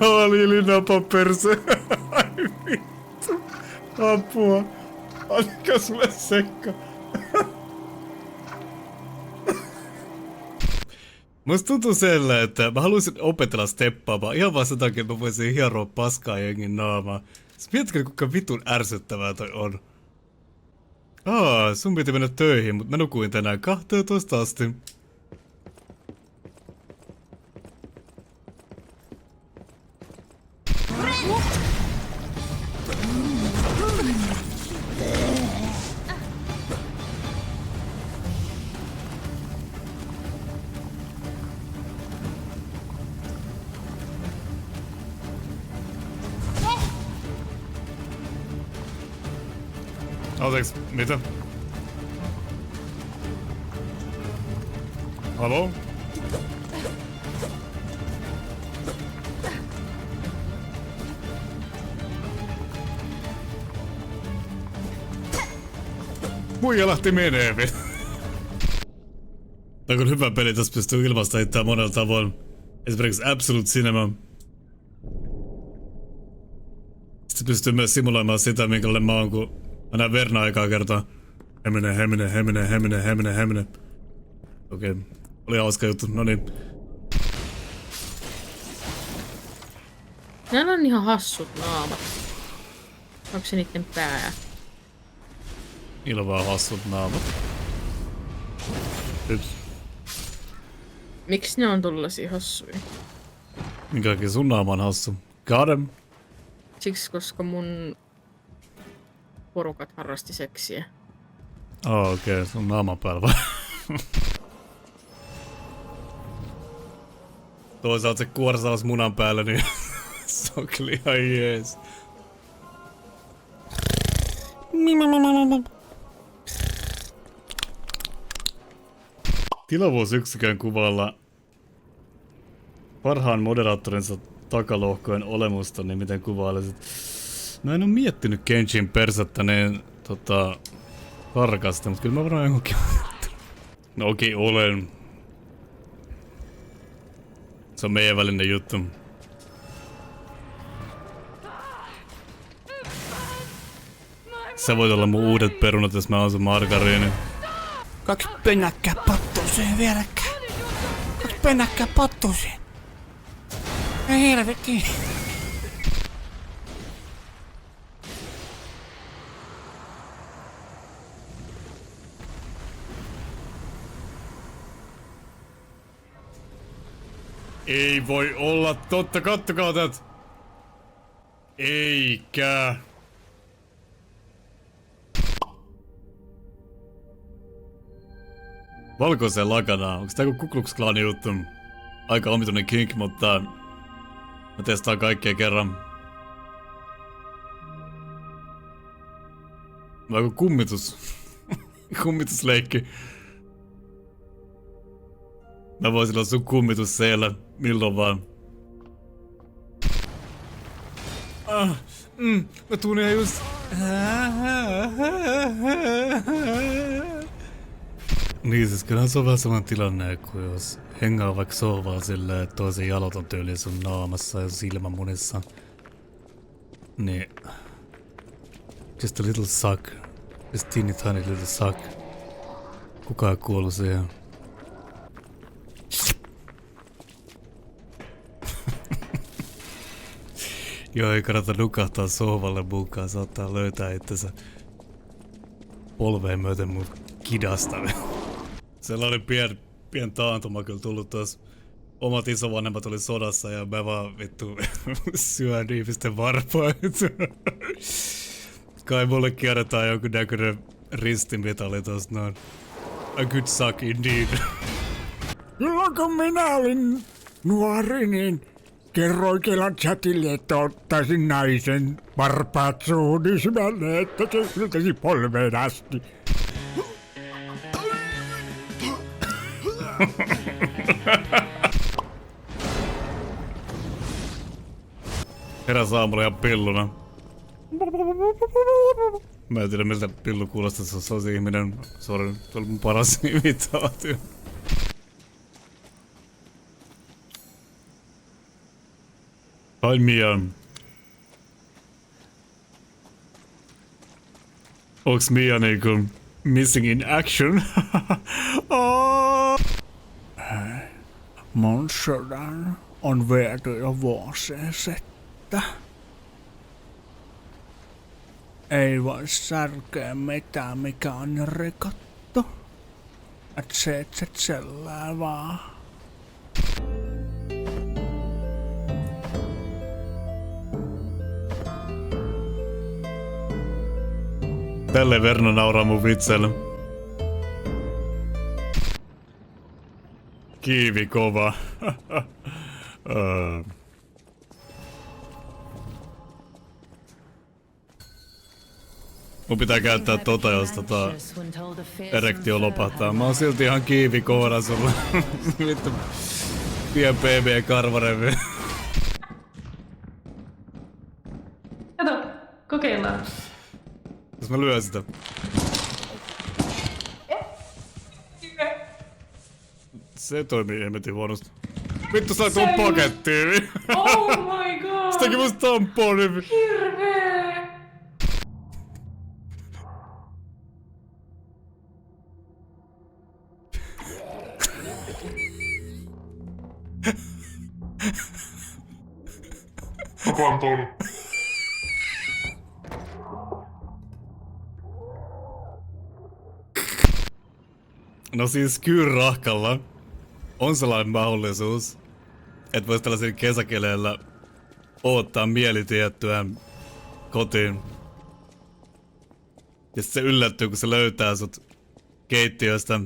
Naali napa perse. Ai vittu. Apua. Annika sulle sekka. Musta tuntuu selle, että mä haluaisin opetella steppaamaan ihan vaan sen takia, että mä voisin hieroa paskaa jengin naamaa. Mietitkö, kuinka vitun ärsyttävää toi on? Sun piti mennä töihin, mutta mä nukuin tänään 12 asti. Anteeksi, mitä? Haloo? Muija lähti menee. Tää on hyvä peli, tässä pystyy ilmasta itseään monella tavoin. Esimerkiksi Absolute Cinema. Sitten pystyy myös simuloimaan sitä, minkälainen mä oon, kun mä näen Verna aikaa kertaa. Hemine. Okei. Oli hauska juttu, noniin. Nämä on ihan hassut naamat. Onko se niitten pää? Niillä on vaan hassut naamat. Yps. Miksi ne on tollasia hassuja? Minkäkin sun naama on hassu? Got him. Siksi, koska mun porukat harrasti seksiä. Okei, sun naaman päällä vai? Toisaalta se kuorsaus munan päällä, niin se on kyllä ihan jees. Tilavuusyksikön kuvalla parhaan moderaattorinsa takalohkojen olemusta, niin miten kuvailisit? Mä en oo miettinyt Kenjin persettä niin tarkasti, mutta kyllä mä varmaan johonkin. No okei, olen. Se on meidän välinen juttu. Sä voit olla mun uudet perunat, jos mä oon sun margariini. 2 pennäkkää pattuuseen vierekkäin. 2 pennäkkää pattuuseen. Ei helvetti. Ei voi olla totta, kattokaa tät! Eikä! Valkoisen lakana, onks tää joku Ku Klux Klanin juttu? Aika omituinen kink, mutta mä testaan kaikkea kerran. Vai joku kummitus? Kummitusleikki. Mä voisin olla sun kummitus siellä, milloin vaan. Mä tuun ihan just... Niin siis kyllähän se on vähän saman tilanne, kuin jos hengaa vaikka sohvaa silleen, että toisen jalat on tyyliin sun naamassa ja silmämunissa. Niin... Just a little suck. Just teeny tiny little suck. Kukaan ei kuollut siihen. Joo, ei kannata nukahtaa sohvalle mukaan, saattaa löytää itsensä polveen myöten mun kidasta. Sellainen pien taantuma kyllä tullut taas. Omat isovanhemmat oli sodassa ja mä vaan vittu syön ihmisten varpaita. Kai mulle kierretään joku näköinen ristimitali tosta noin. A good suck indeed. Silloin kun minä olin nuori, niin kerroin Kelan chatille, että ottaisin naisen varpaat suuhun syvälle, että se yltäisi polveen asti. Heräs aamulla ihan pilluna. Mä en tiedä miltä pillu kuulostaa, jos se olisi ihminen. Sori, se oli mun paras imitaatio. Hai Mia. Onks Mia niinku missing in action? Mun sodan on viety jo vuosien sitten. Ei voi särkeä mitään, mikä on rikottu. Et se sellää vaan. Tälleen Verno nauraa mun vitseillä. Kiivi kova. Mun pitää käyttää jos erektio lopahtaa. Mä oon silti ihan kiivi koora sulla. Vittu. Pien PB karvarevi. Kato, kokeillaan. Jos mä lyön sitä. Se toimii hemmetin huonosti. Vittu sai tuon pakettiin. Oh my god! Se teki musta tamponi. Hirvee! No siis Skyrrahkalla on sellainen mahdollisuus, että vois tällaisilla kesäkeleillä odottaa mielitiettyä kotiin. Ja sit se yllättyy, kun se löytää sut keittiöstä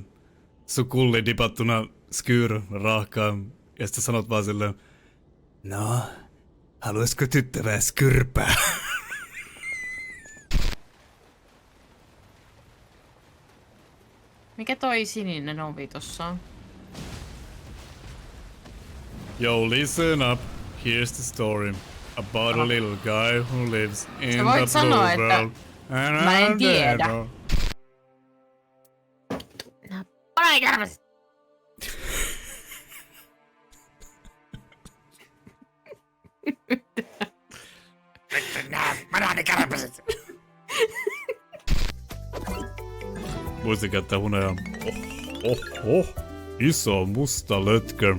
sun kulli dipattuna Skyrrahkaan. Ja sit sä sanot vaan silleen, no, haluaisiko tyttärää skyrpää? Mikä toi sininen ovi tossa? Yo, listen up. Here's the story about a little guy who lives in the voit sanoa, blue world. että mä en tiedä. Muistin käyttää huneja. Iso musta lötkö.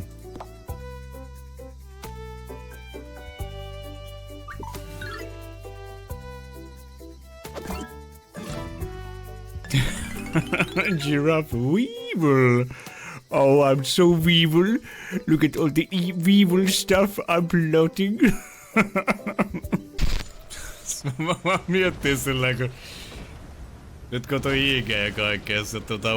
Giraffe Weevil. Oh, I'm so weevil. Look at all the weevil stuff I'm plotting. Mä miettii silleen, kun nyt kun toi IG ja kaikkea, jos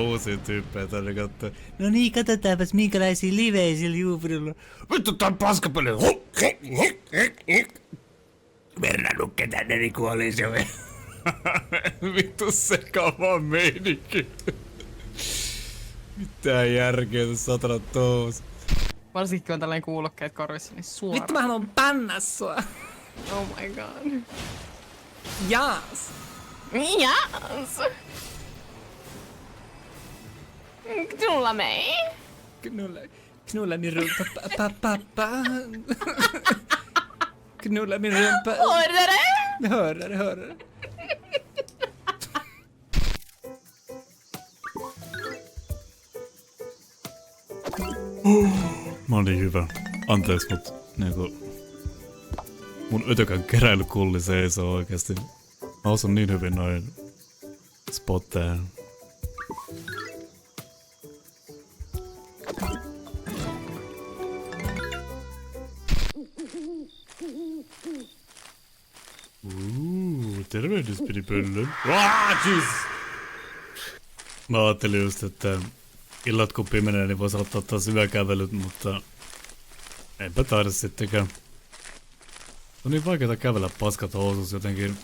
uusia tyyppejä tänne kattoo. No niin, katsotaanpas minkälaisia livejä sillä juurilla. Vittu tää on paskapeli! Verran nukke tänne, niin kuolisi se. Vittu sekava meininki. Mitään järkeä tässä satana toos. Varsinkin kun on tällainen kuulokkeet korvissa, niin suoraan. Vittu mä haluan panna sua. Oh my god. Jaas. Jaas! Knulla mig! Knulla min rumpa, pappa. Knulla min rumpa. Hörde det? Hörde. Mä oon niin hyvä. Anteeksi, mut niinku... Mun ötökän keräilykulli seisoo oikeesti. Mä osun niin hyvin noin spotteja. Tervehdys, pidipöllö. Jeez! Mä ajattelin just, että illat kun pimenee, niin voisi aloittaa taas syväkävelyt, mutta enpä taida sittenkään. On niin vaikeeta kävellä paskat housuus jotenkin.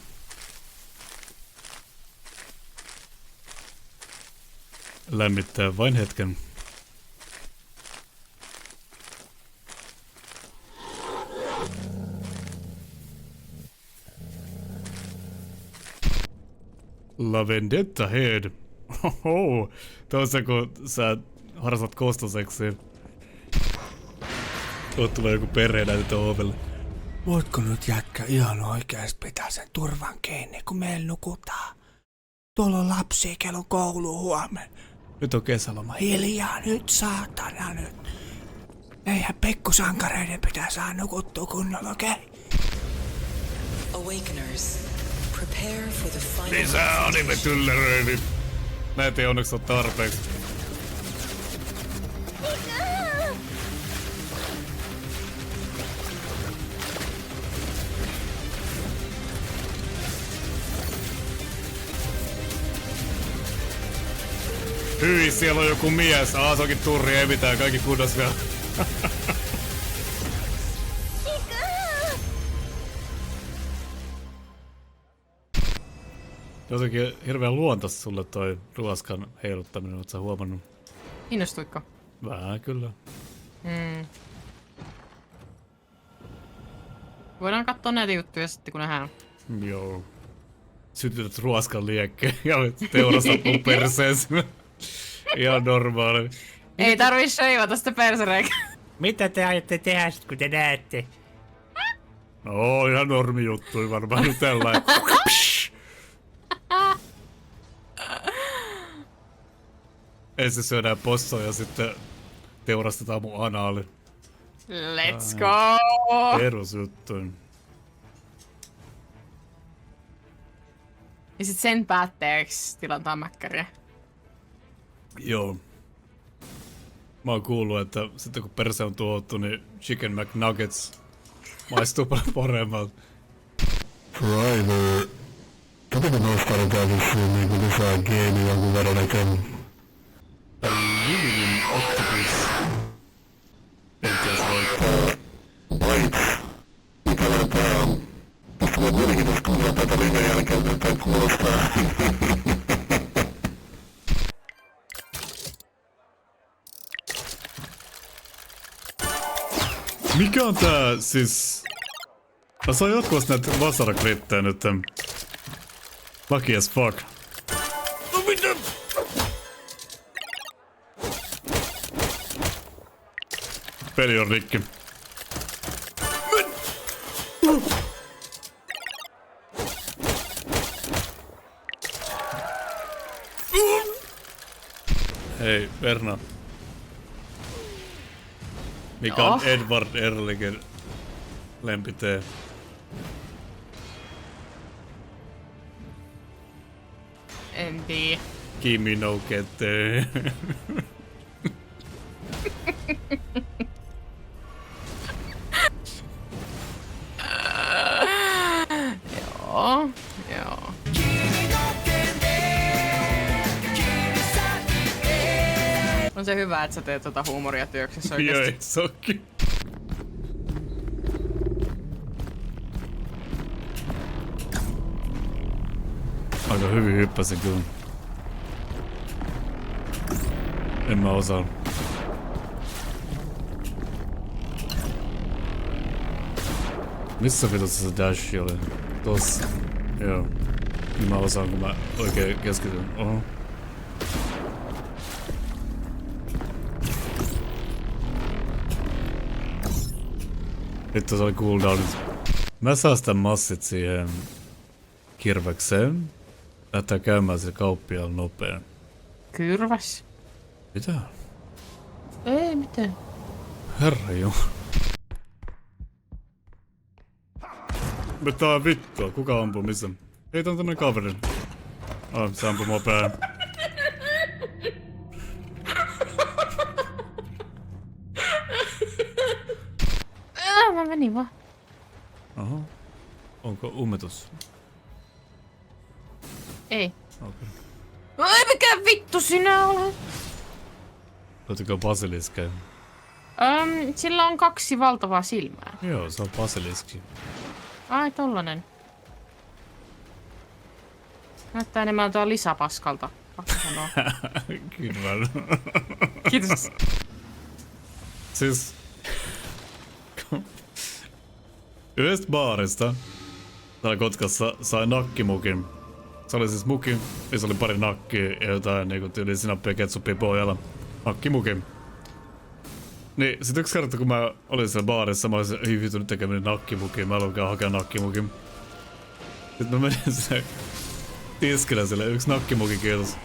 Lämmittää vain hetken. La Vendetta Head. Oho, tossa kun sä harrastat kostoseksiä. Tuot tulee joku perheenäytö ovelle. Voitko nyt jätkä ihan oikeesti pitää sen turvan kiinni, kun meillä nukutaan? Tuolla on lapsia, kello on koulu huomenna. Nyt on kesäloma. Hiljaa nyt, saatana nyt. Eihän pikkusankareiden pitää saada nukuttua kunnolla, okei? Awakeners, prepare for the final. Lisää anime-tylleröitä. Näitä ei onneksi ole tarpeeksi. Hyi, siellä on joku mies. Se onkin turri, ei mitään. Kaikki kunnos vielä. Jotenkin hirveän luontaista sulle toi ruoskan heiluttaminen, oot sä huomannut? Innostuitko? Vähän kyllä. Voidaan katsoa näitä juttuja sitten kun nähdään. Joo. Sytytät ruoskan liekkeen ja teurastat mun perseesi. Ihan normaali. Ei tarvii shaivata sitä persereikää. Mitä te aiotte tehdä sit kun te näette? No ihan normi juttui varmaan nyt tällainen. Ensin syödään possoa ja sitten teurastetaan mun anaali. Let's go! Perusjuttu. Ja sit sen päätteeksi tilataan mäkkäriä. Joo. Mä oon kuullut, että sitten kun perse on tuhottu, niin Chicken McNuggets maistuu paljon paremmalta. Driver. Tätäkö nostaa vissiin niinku lisää geeniä jonkun verran eteen? Union Octopus. Kenties voittaa. Wait. Mikälainen tää on? Tästä voi mielenkiintoista kuulla tätä liven jälkeen, mitä kuulostaa. Mikä on tää siis? Mä saan jatkuvasti näitä vasarakrittejä nyt. Lucky as fuck. No mitä? Peli on rikki. Hei, Verna. Mikä on Edward Erlinger lempitee? En tiedä. Kimi no Kete. Joo, joo. On se hyvä, että sä teet tota huumoria työksessä oikeesti. Joo, se onkin. Aika hyvin hyppäsin kyllä. En mä osaa. Missä vitossa se dash oli? Tossa. Joo. Niin mä osaan kun mä oikein keskityn. Oho. Nyt se oli cooldownit. Mä saan sitä massit siihen kirvekseen. Lähtää käymään sillä kauppiaalla nopea. Kyrväs. Mitä? Ei mitään. Herra juu. Mitä on vittua? Kuka ampuu missä? Ei tää on tämmönen kaveri. Se ampuu mua päähän. Mä menin vaan. Oho. Onko ummetus? Ei. Okei. No ei mikään vittu sinä olet. Oletko basiliska? Sillä on 2 valtavaa silmää. Joo, se on basiliski. Ai, tollanen. Näyttää enemmän tuo lisäpaskalta. Pakko sanoa. Kyllä. Kiitos. Siis... Yhdestä baarista täällä Kotkassa sai nakkimukin. Se oli siis muki, missä oli pari nakkia ja jotain niinku tyyliin sinappia ketsuppia pohjalla. Nakkimukin. Niin sit yksi kerta kun mä olin siellä baarissa, mä olisin ei vittu nyt tekemään nakkimukin, mä haluan hakea nakkimukin. Sit mä menin sinne tiskille sille, yksi nakkimuki kiitos.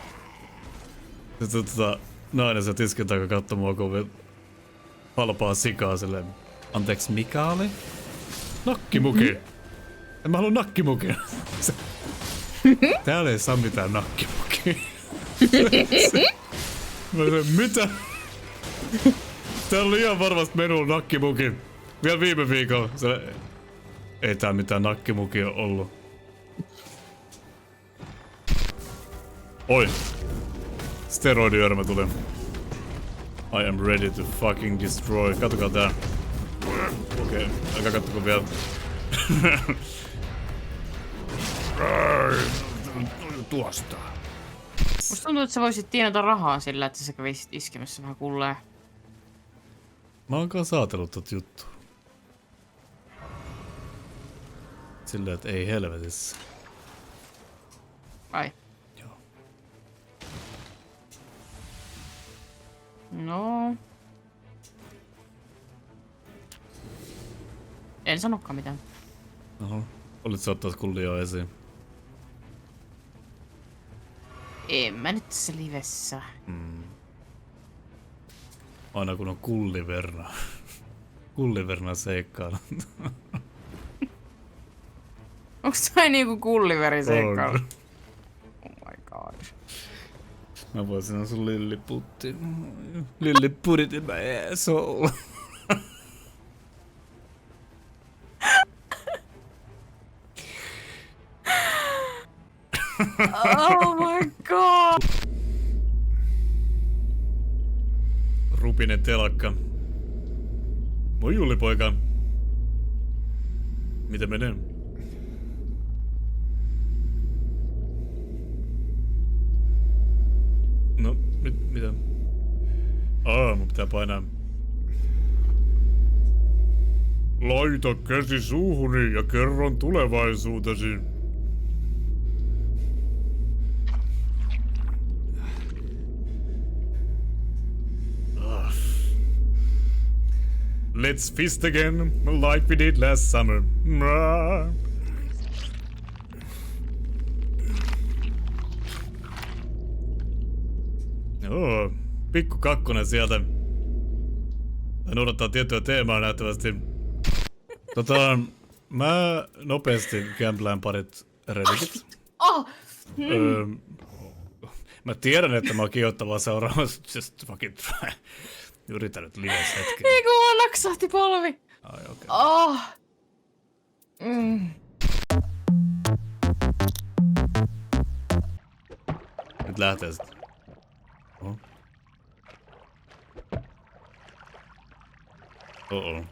Sitten nainen se tiskin takaa kattoi mua kun halpaa sikaa silleen. Anteeksi, mikä oli? Nakkimuki! En mä halua nakkimukia. Täällä ei saa mitään nakkimukia. Mä sanoin, mitä? Täällä oli ihan varmasti menulla nakkimuki. Vielä viime viikolla. Ei tää mitään nakkimukia ollut. Oi. Steroidiörmä tulee. I am ready to fucking destroy. Katsokaa tää. Okei, älkää kattoko vielä. Tuosta. Musta tuntuu, että sä voisit tienata rahaa sillä, että sä kävisit iskemässä vähän kulleen. Mä oon kanssa ajatellut tot juttua. Silleen, että ei helvetissä. Ai. Joo. No. En sanokaan mitään. Oho. Olit sä ottais kullia esiin? En mä nyt tässä livessä. Aina kun on kulliverna. Kulliverna seikkailu. Onks toi niinku kulliveri-seikkailu? On. Oh my god. Mä voisin sanoa sun lilliputti. Lilliputit in my asshole. Oh my god! Rupinen telakka. Moi Julli-poika. Miten menee? No, mitä? Mun pitää painaa. Laita käsi suuhuni ja kerron tulevaisuutesi. Let's feast again, like we did last summer. Joo, pikku kakkonen sieltä. Tää noudattaa tiettyä teemaa näyttävästi. Mä nopeasti kämplään parit redditit. Mä tiedän, että mä oon kiihottavaa seuraamassa. Just fucking try. Yritän nyt lives hetki. Ei kun mulla naksahti polvi. Ai okei. Oh. Nyt lähtee sit. Oho. Oh.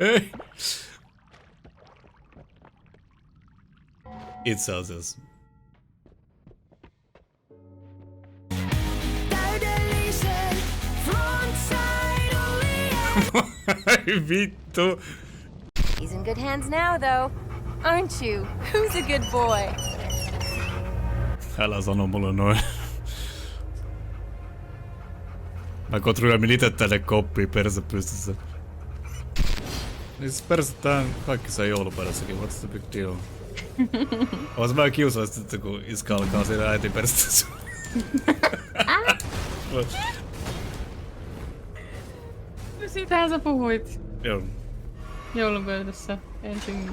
Ei! Itse asiassa. Täydellisen frontside Ai vittu! He's in good hands now, though. Aren't you? Who's a good boy? Älä sano mulle noin. Mä kotryömin ite tänne koppiin perse pystyssä. Niin siis persetään kaikki saa jouluperässäkin, what's the big deal? Ois mä kiusaa sitten kun iska alkaa siinä äitin perseessä. No siitähän sä puhuit. Joo. Joulupöydässä. Ensin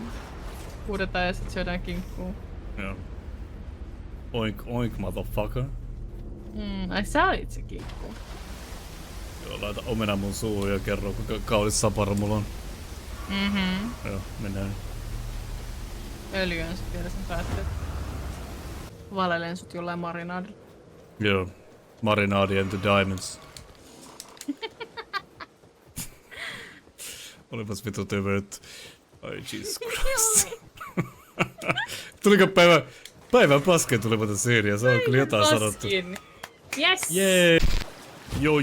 huudetaan ja sit syödään kinkkuu. Joo. Oink oink motherfucker. Ai sä olit se kiikku. Joo, laita omena mun suuhun ja kerro kuinka kaunis saparo mulla on. Joo, mennään. Öljyön sit vielä sen päätteet. Valelen sut jollain marinaadilla. Joo. Marinaadi and the diamonds. Olipas vitu tyvyt. Ai Jesus Christ. Tuliko päivän paskeen tulipa tässä Syyriä? Se on kyllä jotain sanottu. Yes! Yeah! Yo,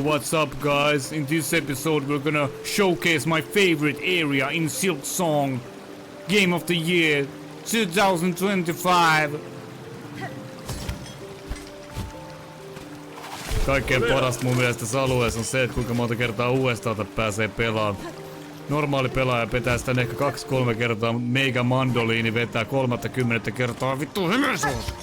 what's up guys? In this episode we're gonna showcase my favorite area in Silksong. Game of the Year 2025. Kaikkein parasta mun mielestä tässä alueessa on se, että kuinka monta kertaa uudestaan pääsee pelaamaan. Normaali pelaaja petää sitä ehkä 2-3 kertaa, mutta meikä mandoliini vetää 30 kertaa. Vittu hymysuus!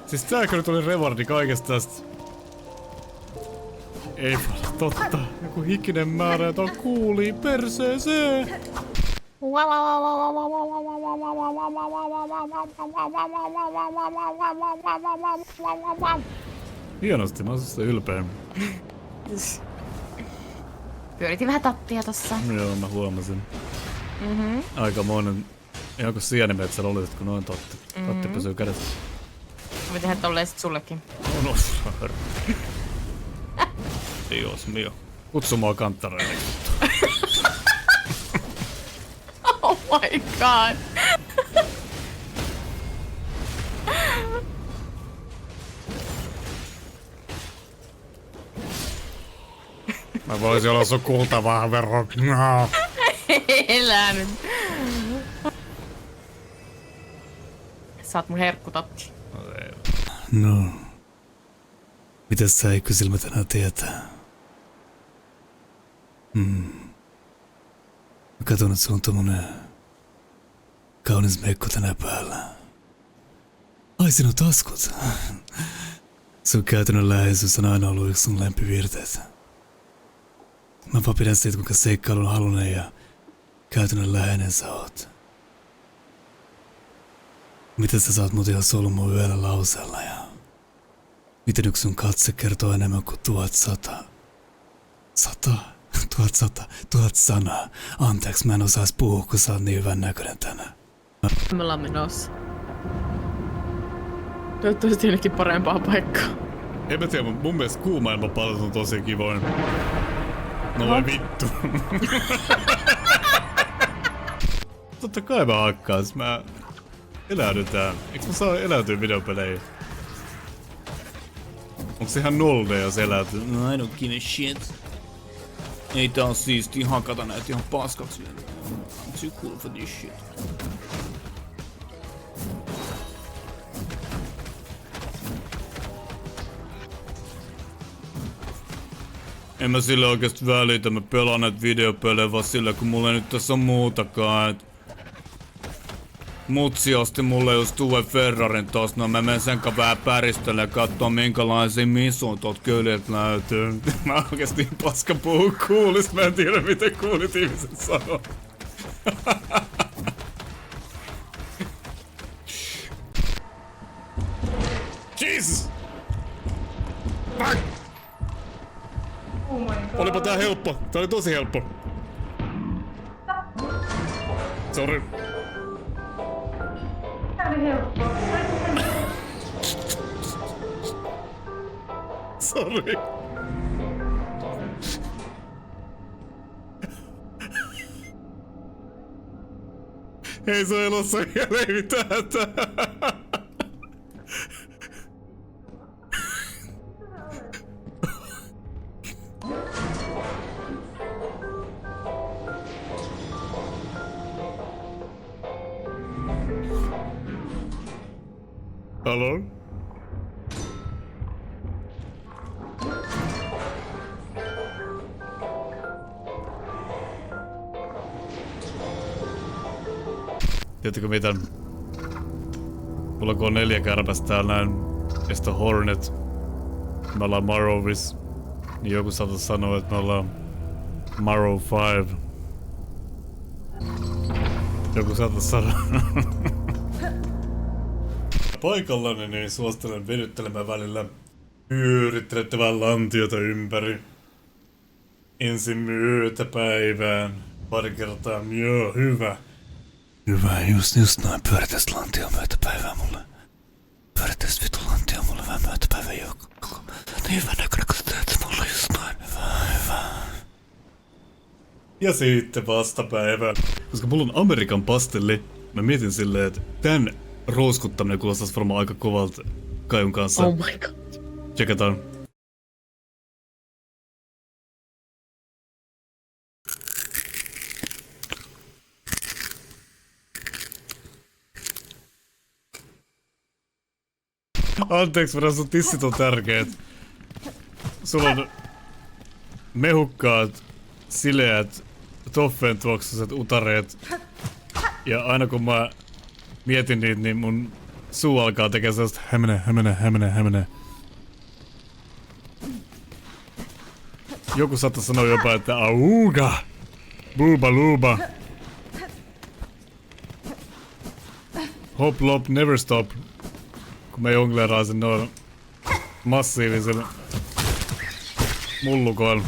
Siis tääkö nyt oli rewardi kaikesta tästä? Ei ole totta. Joku hikinen määrä, jota kuulii perseeseen. Hienosti, mä oon sitä ylpeä. Pyöritin vähän tattia tossa. Joo, mä huomasin. Aikamoinen. Ihan kuin sienimetsällä olisit, kun noin totti. Totti pysyy kädessä. Mä tehdään tolleen sit sullekin. No, herra. Dios mio. Kutsu mua kanttareille. Oh my god. Mä voisin olla sun kultavahvero. No. Elää nyt. Sä oot mun herkkutatti. No. Mitäs sä eikkösilmä tänään tietää? Mä katon, että sulla on tommonen kaunis mekko tänään päällä. Ai sinun taskut. Sun käytännön läheisyys on aina ollut yksi sun lempivirteitä. Mä vaan pidän siitä, kuinka seikkailun halunen ja käytännön läheinen sä oot. Miten sä saat mut ihan solmua yöllä lauseella ja miten yksi sun katse kertoo enemmän kuin 1100 sanaa. Anteeksi, mä en osais puhua, kun sä oot niin hyvän näköinen tänään. Me ollaan menossa. Toivottavasti jonnekin parempaa paikkaa. En mä tiedä, mun mielestä kuumailma paljon on tosi kivoin. No voi vittu. Totta kai mä hakkaas, mä eläydytään. Eikö mä saa eläytyä videopeleihin? Onks se ihan 0D jos eläytyy? No I don't give a shit. Ei tää on siistiä hakata näitä ihan paskaksi. I'm too cool for this shit. En mä sille oikeesti välitä, mä pelaan näitä videopelejä vaan sillä kun mulla ei nyt tässä on muutakaan, et mutsi osti mulle just uuden Ferrarin tossa, no mä menen senkaan vähän päristellä ja kattoo minkälaisia misuun tuolta kyljeltä löytyy. Mä oikeesti niin paska puhuu kuulis, mä en tiedä miten kuulit ihmiset sanoo. Jesus! Oh my god. Olipa tää helppo. Tää oli tosi helppo. Sorry. Tää oli helppo. Sorry. Ei se elossa vielä ei mitään hätää. Hello? Tiedättekö mitä? Mulla kun on 4 kärpästä täällä näin, ja sitten Hornet. Me ollaan Morrowiss. Niin joku saatais sanoa, että me ollaan Morrow 5. Joku saatais sanoa. Paikallani niin suosittelen venyttelemään välillä. Pyörittelette vähän lantiota ympäri. Ensin myötäpäivään. Pari kertaa, joo, hyvä. Hyvä, just noin. Pyöritäs lantio myötäpäivää mulle. Pyöritäs vitu lantio mulle vähän myötäpäivää, joo. Niin hyvä näköinen, kun teet mulle just noin. Hyvä. Ja sitten vastapäivä. Koska mulla on Amerikan pastelli, mä mietin silleen, että tän rouskuttaminen kuulostaisi varmaan aika kovalta Kajun kanssa. Oh my god. Tsekataan. Anteeksi, mutta sun tissit on tärkeet. Sulla on mehukkaat, sileät, toffeen tuoksuiset utareet. Ja aina kun mä mietin niitä, niin mun suu alkaa tekee sellaista hämene. Joku saattaa sanoa jopa, että auga! Buuba luuba! Hop lop never stop. Kun me jongleeraan sen noin massiivisella mullukoilla.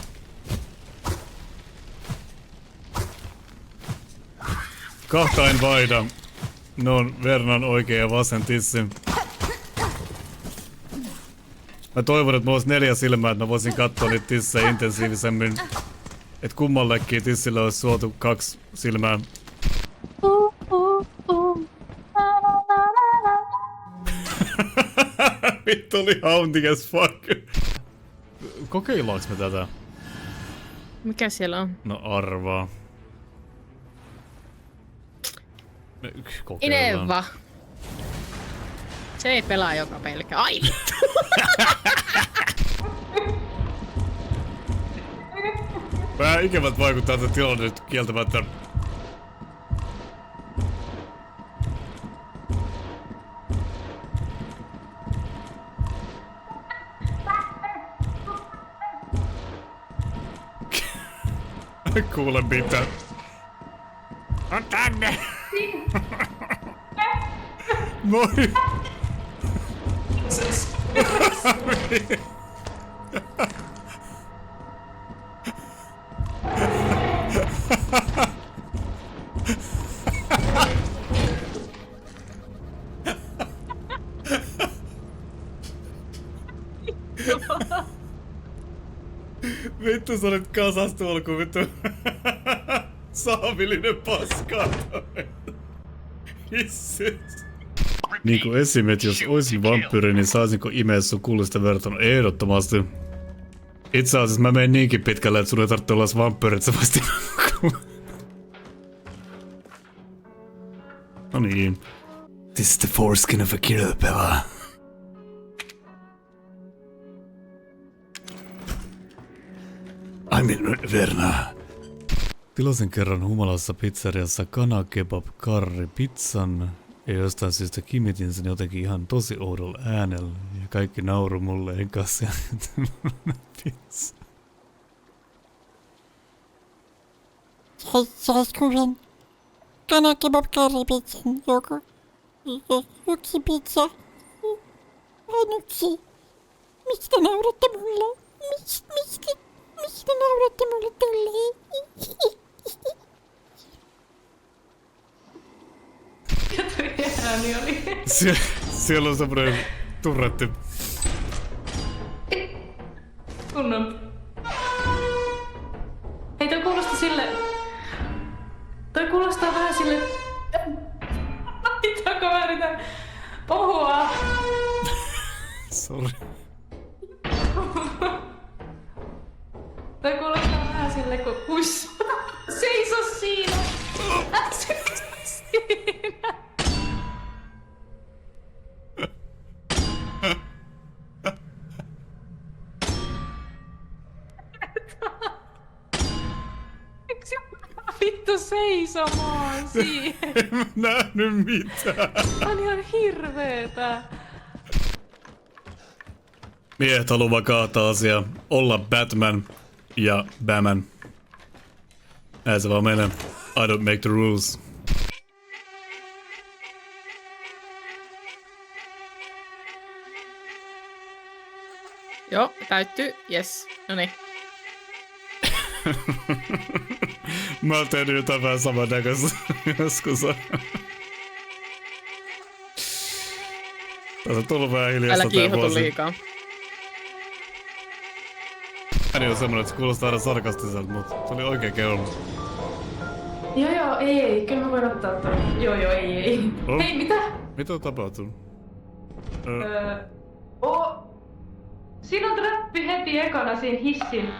Kahta en vaihda. Ne on Vernan oikea ja vasen tissi. Mä toivon, että mulla olisi 4 silmää, että mä voisin katsoa niitä tissejä intensiivisemmin. Et kummallekin tissille olisi suotu 2 silmää. Vittu oli haunting as fuck. Kokeillaanko me tätä? Mikä siellä on? No arvaa. Kokeillaan. Ineva. Se ei pelaa joka pelkä. Ai vittu! Vähän ikävät vaikuttaa tätä tilanne nyt kieltämättä. Kuule mitä. On tänne! Moi! Vittu sä olit kasastuolla kun vittu saavillinen paskaa toi. Hissis. Niinku esimerkiksi jos oisin vampyyri, niin saisinko imeä sun kullista vertona? Ehdottomasti. Itse asiassa mä menen niinkin pitkälle, että sun ei tarvitse olla vampyyri, että sä voisit no niin. This is the foreskin of a killpella. I'm in Verna. Tilasin kerran humalassa pizzeriassa kanakebab karri pizzan ja jostain syystä kimitin sen jotenkin ihan tosi oudolla äänellä ja kaikki nauru mulle enkas ja pizza. Hei, saisiko yhden kanakebab karri pizzan joku? Yksi pizza. Vain yksi. Mistä nauratte mulle? Mistä nauratte mulle tolleen? Ääni oli. Siellä on semmonen turretti. Kunnon. Hei, toi kuulostaa sille... Toi kuulostaa vähän sille... Mitä mä yritän puhua? Sorry. Toi kuulostaa vähän sille, kun huis. Seiso siinä! Seiso siinä! Miksi mä vittu? vittu seisomaan siihen. En mä nähnyt mitään. On ihan hirveetä. Miehet haluaa vakaata asiaa. Olla Batman ja Batman. Näin se vaan menee. I don't make the rules. Joo, täyttyy. Yes. Noniin. Mä oon tehnyt jotain vähän samannäköistä joskus. Tässä on tullut vähän hiljasta älä kiihotu liikaa. Ääni on semmonen, että se kuulostaa aina sarkastiselta, mutta se oli oikein keula. Joo, ei. Kyllä mä voin ottaa ton. Joo, ei. Oh. Hei, mitä? Mitä on tapahtunut? Siinä on trappi heti ekana siinä hissin.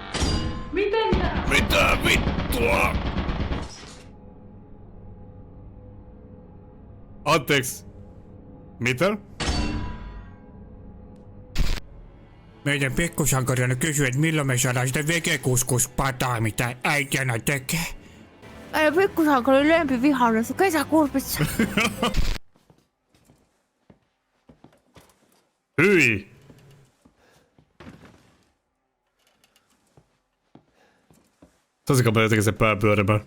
Miten nää? Mitä vittua? Anteeksi. Mitä? Meidän pikkusankari on kysynyt, että milloin me saadaan sitä vegekuskuspataa, mitä äitiänä tekee. Meidän pikkusankari lempivihannes on kesäkurpitsa. Hyi! Saisiko mä jotenkin sen pää pyörimään?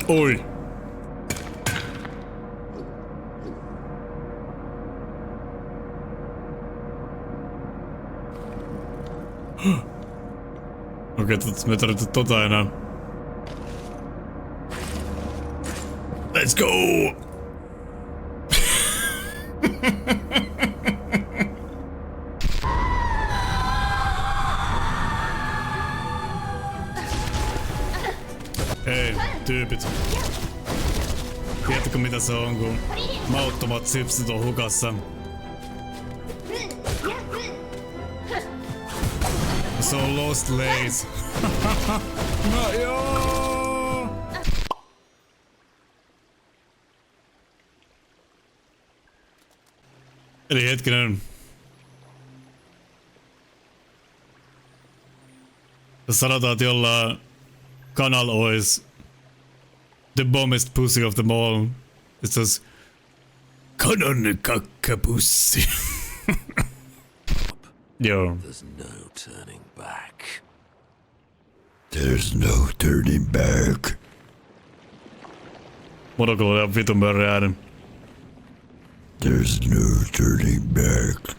Oi! Okei, me ei tarvitse tota enää. Let's go! Hei, tyypit. Tiedätkö mitä se on, kun mauttomat sipsit on hukassa? Se on Lost Lace. No joo! Eli hetkinen. Jos sanotaan, että jollain kanal ois the bombest pussy of them all. It says kanan kakkapussi. Joo. There's no turning back. There's no turning back. Monokulla on vitun mörri äänen. There's no turning back.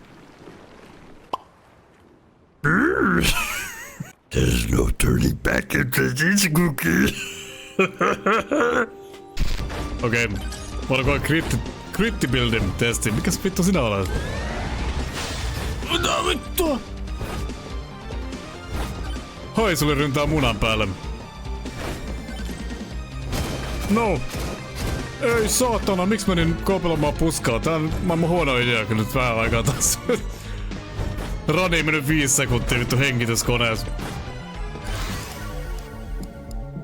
There's no turning back into this cookie. Okei. Monokulla cryptibuilding testi. Mikäs vittu sinä olet? Mitä vittua? Hoi, sulle ryntää munan päälle. No. Ei saatana, miksi menin koopelomaan puskaa? Tää on maailman huono idea, kun nyt vähän aikaa taas. Rani mennyt 5 sekuntia vittu hengityskoneessa.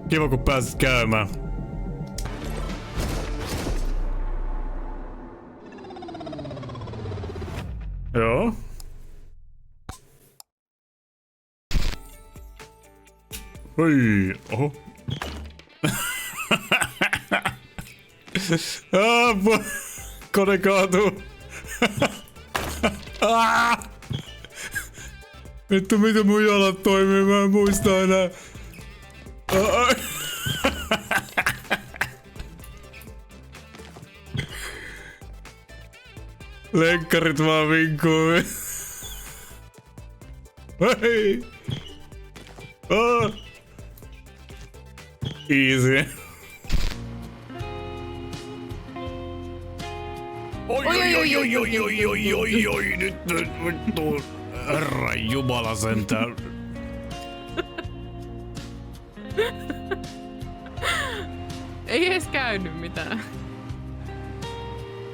Kiva kun pääsit käymään. Joo. Hei, oho. Kone kaatuu. Vittu, miten mun jalat toimii, mä en muista enää. Lenkkarit vaan vinkuu. Hei! Easy. Oi, nyt vittu. Herra jumala sentään. Ei edes käynyt mitään.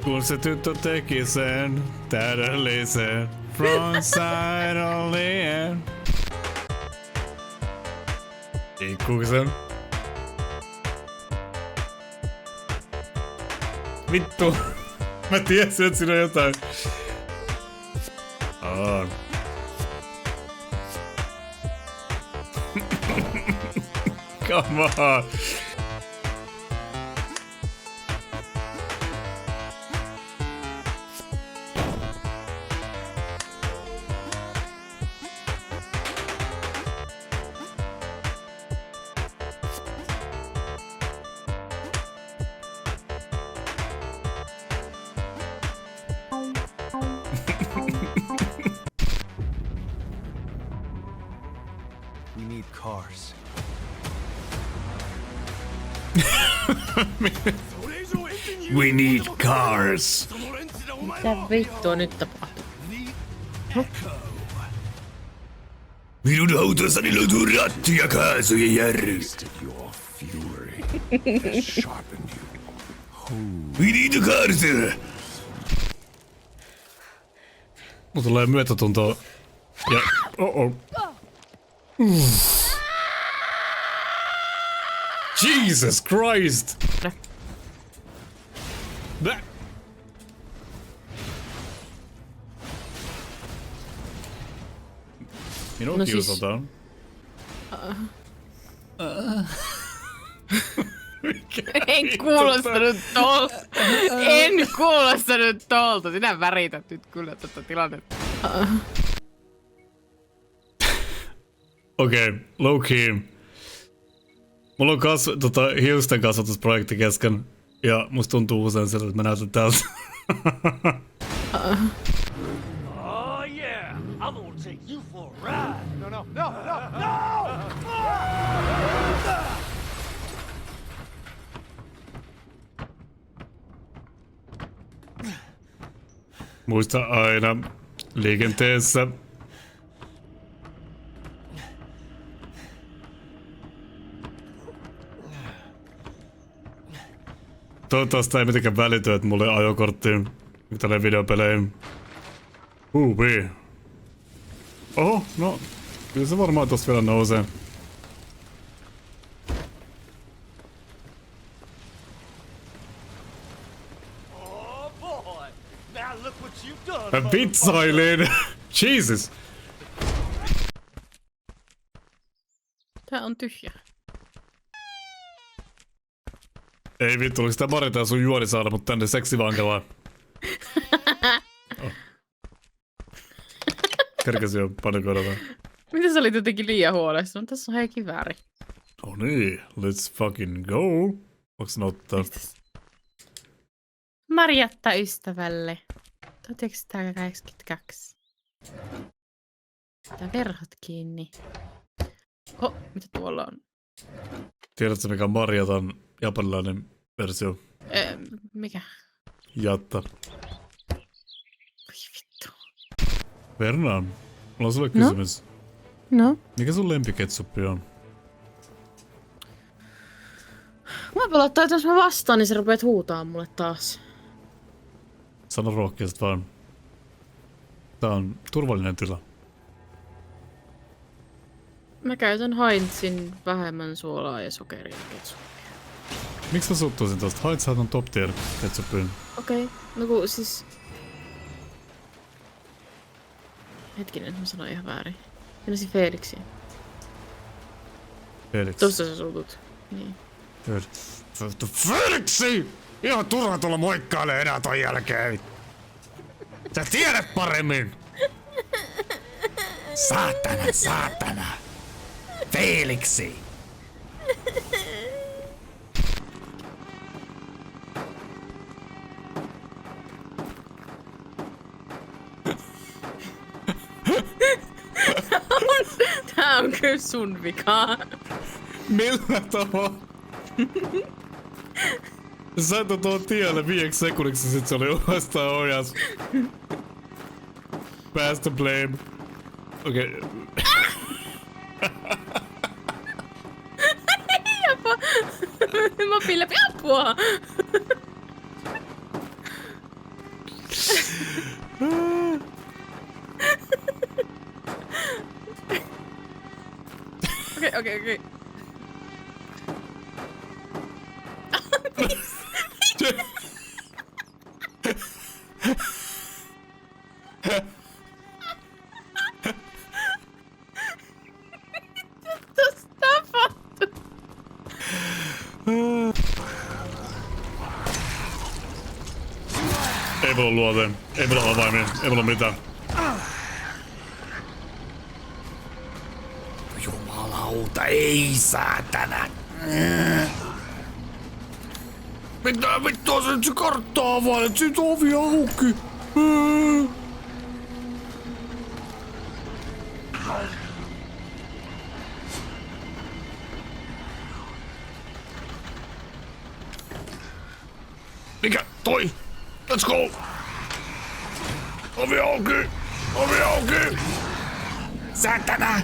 Kun se tyttö teki sen täydellisen frontside on the end. Liikkuuko se? Vittu. Mä tiesin, että siinä on jotain. Come on. We need cars. We need cars. Mitä vittua nyt tapahtuu? Minun autossani löytyy ratti ja kaasu ja järry. We need a cars. Mulla tulee myötätuntoa. Ja... Jesus Christ! Minua no kiusataan. En kuulostanut tolta. En kuulostanut tolta. Sinä värität nyt kyllä tätä tilannetta. Okei, low key. Mulla on hiusten kasvatusprojekti kesken. Ja musta tuntuu usein sillä, että mä näytän tältä. Oh yeah, I'm gonna take you for a ride. No. Muista aina liikenteessä. Toivottavasti ei mitenkään välity, että mulla ei ajokorttiin tälle videopeleihin. Huupi. Oho, no. Kyllä se varmaan tosta vielä nousee. Mä vitsailin! Jesus! Tää on tyhjä. Ei vittu, oliko sitä Marita sun juoni saada mut tänne seksivankilaan? Kerkäsi jo panikoida vai? Mitä sä olit jotenkin liian huolestunut? Tässä on hei kivääri. Oh niin, let's fucking go. Voinko sen ottaa? Marjatta ystävälle. 1982. Tää verhot kiinni. Mitä tuolla on? Tiedätkö mikä on Marjatan japanilainen versio? Mikä? Jatta. Oi vittu. Vernan, mulla on sulle kysymys. No? Mikä sun lempiketsuppi on? Mä pelottaa, että jos mä vastaan, niin sä rupeat huutaa mulle taas. Sano rohkeasti vaan. Tää on turvallinen tila. Mä käytän Heinzin vähemmän suolaa ja sokeria ketsuppia. Miksi mä suuttuisin tosta? Heinzhän on top tier ketsuppiin. Okei, no kun siis... Hetkinen, mä sanoin ihan väärin. Mennäisin Felixia. Felix. Tosta sä suutut. Niin. Felixi! Ihan turha tulla moikkailee enää ton jälkeen. Sä tiedät paremmin! Saatana! Felixi! Tää on kyllä sun vika. Millä tavalla? Sä sait tuon tielle 5 sekunniksi, sit se oli uudestaan ojas. Pass the blame. Okei. Apua! Mä pillä apua! Okei. Ei mulla luoteen. Ei mulla avaimia. Ei mulla mitään. Jumalauta, ei saatana. Mitä vittua se nyt se karttaa avaa, et sit ovi auki. Mikä? Toi! Let's go! Ovi auki! Ovi auki! Satana!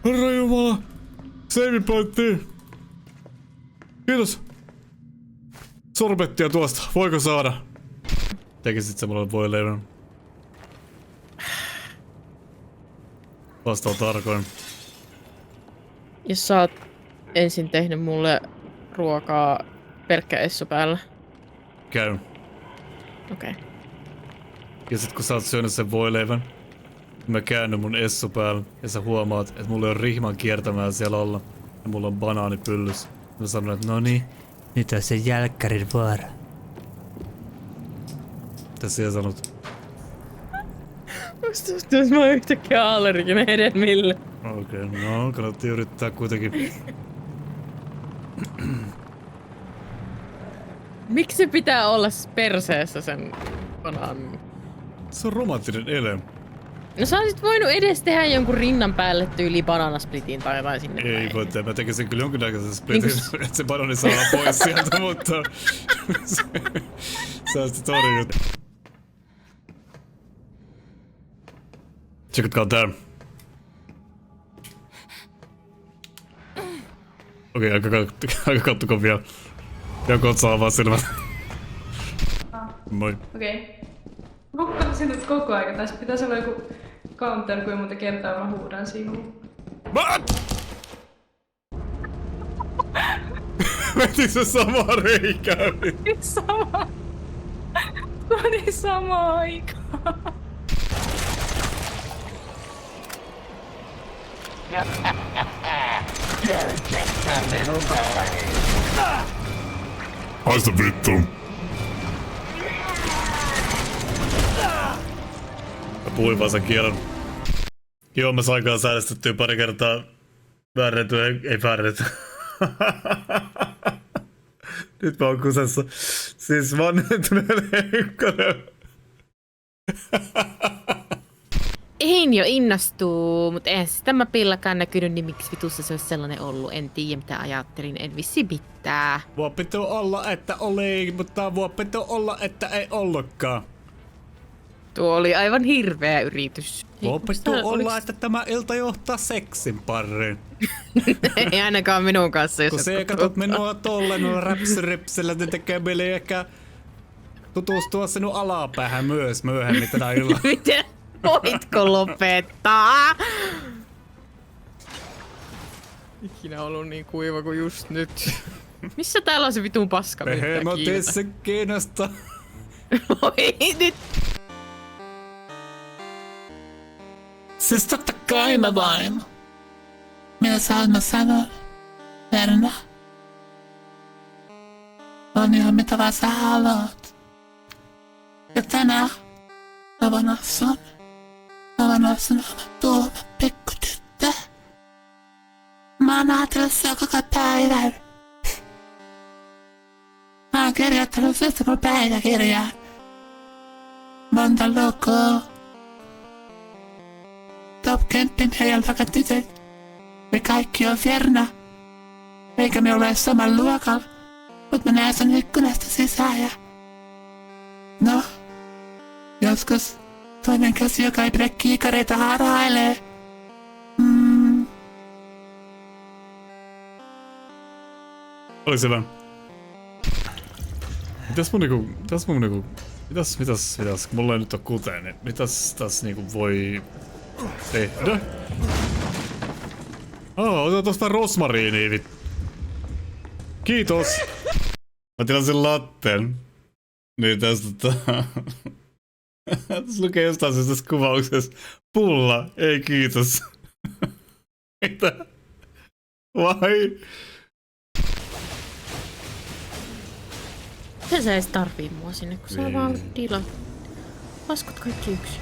Herra Jumala! Save pointti! Kiitos! Sorbettia tuosta. Voiko saada? Tekisit sä mulle voileivän? Vastaa tarkoin. Jos sä oot ensin tehnyt mulle ruokaa pelkkä essu päällä. Käy. Okei. Okay. Ja sit kun sä oot syönyt sen voileivän, mä käännyn mun essu päällä ja sä huomaat, että mulla on rihman kiertämään siellä alla. Ja mulla on banaanipyllys. Mä sanon, että noniin, nyt on se jälkkärin vuoro. Mitä sä sanot? Musta tuntuu, että mä oon yhtäkkiä allerginen hedelmille. Okei, no kannattaa yrittää kuitenkin. Miksi se pitää olla perseessä sen banaanin? Se on romanttinen ele. No sä olisit voinut edes tehdä jonkun rinnan päälle tyyliin bananasplitin tai jotain sinne Ei päin. voi tehdä, mä tekisin kyllä jonkinnäköisen splitin, että se banani saadaan pois sieltä, mutta... se on sitten toinen juttu. Tsekatkaa tää. Okei, aika kattuko vielä. Ja kotsaa vaan silmät. Moi. Okei. Hukkasin nyt koko aika. Tässä pitäisi olla joku counter, kuinka monta kertaa mä huudan sinua. Meti se sama reikään? Sama. Tuli sama aikaan. Haista vittu. Mä puhuin vaan sen kielen. Joo, mä sain kanssa äänestettyä pari kertaa. Väännetty, ei väännetty. Nyt mä oon kusessa. Siis vanhentuneen henkkonen. Heinjo innostuu, mutta eihän siis tämä pillakaan näkynyt, niin miksi vitussa se olisi sellainen ollut. En tiedä mitä ajattelin, en vissi pitää. Voi pitää olla, että oli, mutta voi pitää olla, että ei ollutkaan. Tuo oli aivan hirveä yritys. Voi pitää olla, että tämä ilta johtaa seksin pariin. Ei ainakaan minun kanssa, jos kun se katsot minua tolleen räpsyripsillä, niin tekee mieli ehkä tutustua sinun alapäähän myös myöhemmin tänä illalla. Miten? Voitko lopettaa? Ikinä ollut niin kuiva kuin just nyt. Missä täällä on se vitun paska? Hemotissa kiinnostaa. Voi nyt. Siis totta kai mä voin. Mitä sä oot mä sanon? Verna. On ihan mitä vaan sä haluat. Ja tänään mä voin olla sun. Mä voin olla sun tuoma pikkutyttö. Mä oon ajatellut sua koko päivän. Mä oon kirjoittanut susta mun päiväkirjaa. Monta lukua. Top 10 heiltä tytöt. Me kaikki on Verna. Eikä me ole saman luokalla. Mut mä näen sun ikkunasta sisään ja... No. Joskus toinen käsi, joka ei pidä kiikareita, harhailee. Oli hyvä. Mitäs, mulla ei nyt oo kuteen, niin mitäs tässä niinku voi tehdä? Otetaan tosta rosmariinia, Kiitos! Mä tilasin latteen. Niin tästä tässä lukee jostain tässä kuvauksessa. Pulla, ei kiitos. Mitä? Vai? Miten sä edes tarvii mua sinne, kun sä vaan diilaat laskut kaikki yksin.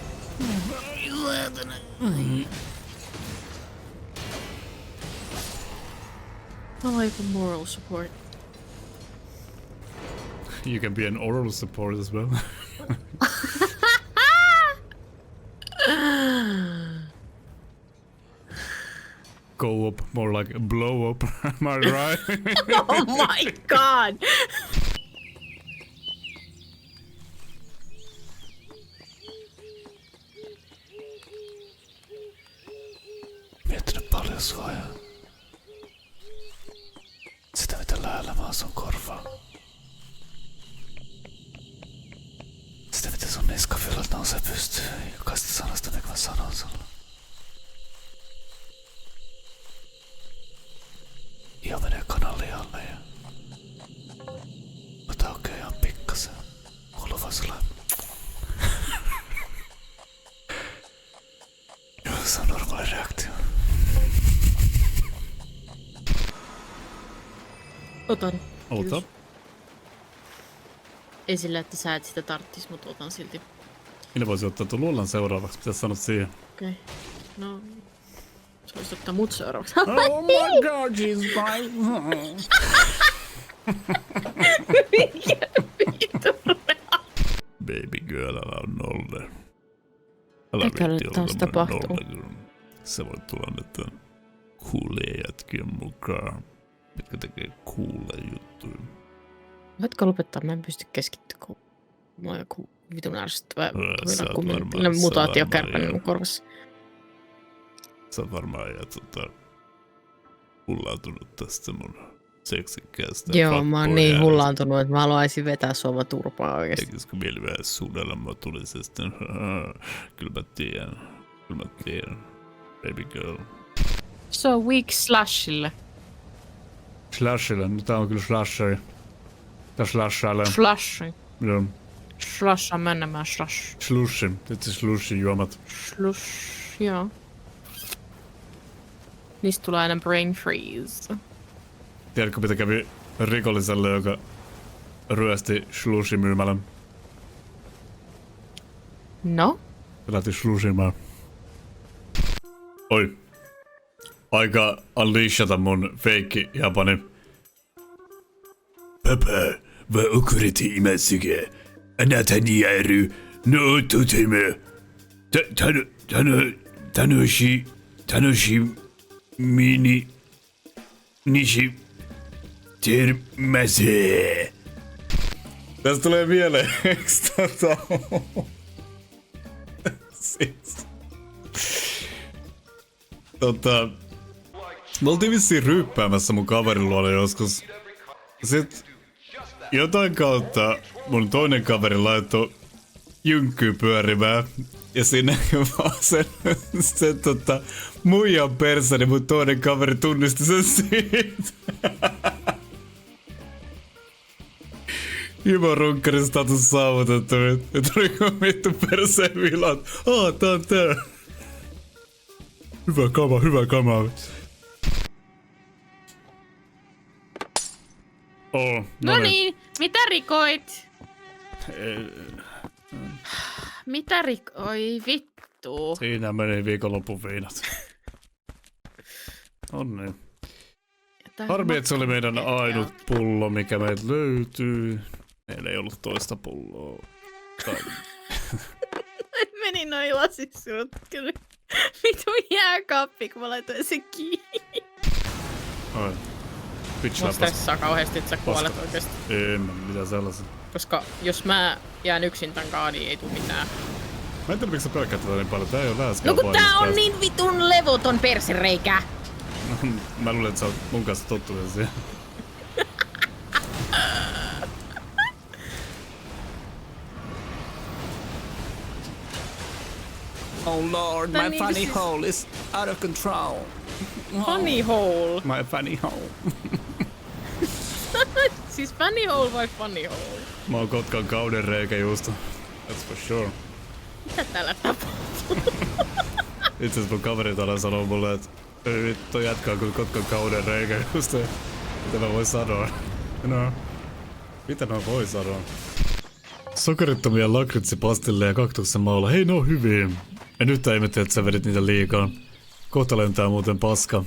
Mä oon joku moral support. You can be an oral support as well. Go up, more like blow up. Am I right? Oh my god! Miettinyt paljon suojaa. Sitä mitä lähellä vaan sun korvaa. Sitä mitä sun niskafilot nousee pystyy. Jokaista sanasta mikä mä sanon sulle. Iho menee kananlihalle ja mä taukeen ihan pikkasen. Mulla vaan sulle. Joo, se on normaali reaktio. Otan. Ota. Ei sillä, että sä et sitä tarttis, mutta otan silti. Minä voisin ottaa tuon luolan seuraavaksi, mitä sanot siihen? Okei. No... Sä voisit ottaa mut seuraavaksi. Oh my god, she's fine. Mikä vittu? Baby girl, älä on nolle. Älä Mitä nyt viitti taas olla tapahtuu? nolle. Sä voit tulla nyt coolien jätkien mukaan, mitkä tekee coolia juttuja. Voitko lopettaa? Mä en pysty keskittyä, mulla on joku vitun ärsyttävä varmaan mutaatiokärpänen mun korvassa. Sä oot varmaan hullaantunut tästä mun seksikkäästä. Joo, mä oon niin hullaantunut, että mä haluaisin vetää sua vaan turpaa oikeesti. Eikisikö mieli vähän suudella, mä tulin se sitten. Kyllä mä tiedän. Baby girl. So weak Slashille. Slashille? No tää on kyllä slasheri. Tää slashailee. Slashi. Joo. Slasha menemään slash. Slushi. Itse slushi juomat. Slush, joo. Niistä tulee aina brain freeze. Tiedätkö mitä kävi rikolliselle, joka ryösti slushi-myymälän? No? Lähti slushimaan. Oi. Aika unleashata mun feikki Japani. Papa, va okuriti imatsuge. Anata ni aru no toteme. Tanoshi mini nishi termase. Tästä tulee mieleen, eiks me oltiin vissiin ryyppäämässä mun kaverin luolla joskus. Sit jotain kautta mun toinen kaveri laittoi jynkkyy pyörimään. Ja siinä vaan sen muijan persä, niin mun toinen kaveri tunnisti sen siitä. Hyvä runkkarin status saavutettu. Ja tuliko vittu perseen vilaan. Tää on tää. Hyvä kama. No niin, mitä rikoit? Mitä oi vittu. Siinä meni viikonlopun viinat. Onni. Harmi, että se oli meidän ainut pullo, mikä meiltä löytyy. Meillä ei ollut toista pulloa. Meni noin lasit sinut kyllä. Vittu jääkaappi, kun mä laitoin sen kiinni. Oi. Mua stressaa kauheasti, että sä kuolet oikeesti. Ei mitään sellaista. Koska jos mä jään yksin tän kaan, niin ei tuu mitään. Mä en tiedä, miksi sä pelkkäät tätä niin paljon. Tää ei oo läheskään No kun tää on niin vitun levoton persereikä. Mä luulen, että sä oot mun kanssa tottunut siihen. Oh lord, my funny hole is out of control. Funny hole? My funny hole. Siis funny hole vai funny hole? Mä oon Kotkan kauden reikä juusto. That's for sure. Mitä täällä tapahtuu? Itse asiassa mun kaveri täällä sanoo mulle, että vittu jatkaa kyllä Kotkan kauden reikä juusto. Mitä mä vois sanoa? No. Mitä mä voin sanoa? Sokerittomia lakritsipastilleja kaktuksen maalla. Hei, ne on hyviä. En yhtään ihmettä, että sä vedit niitä liikaa. Kohta lentää muuten paska.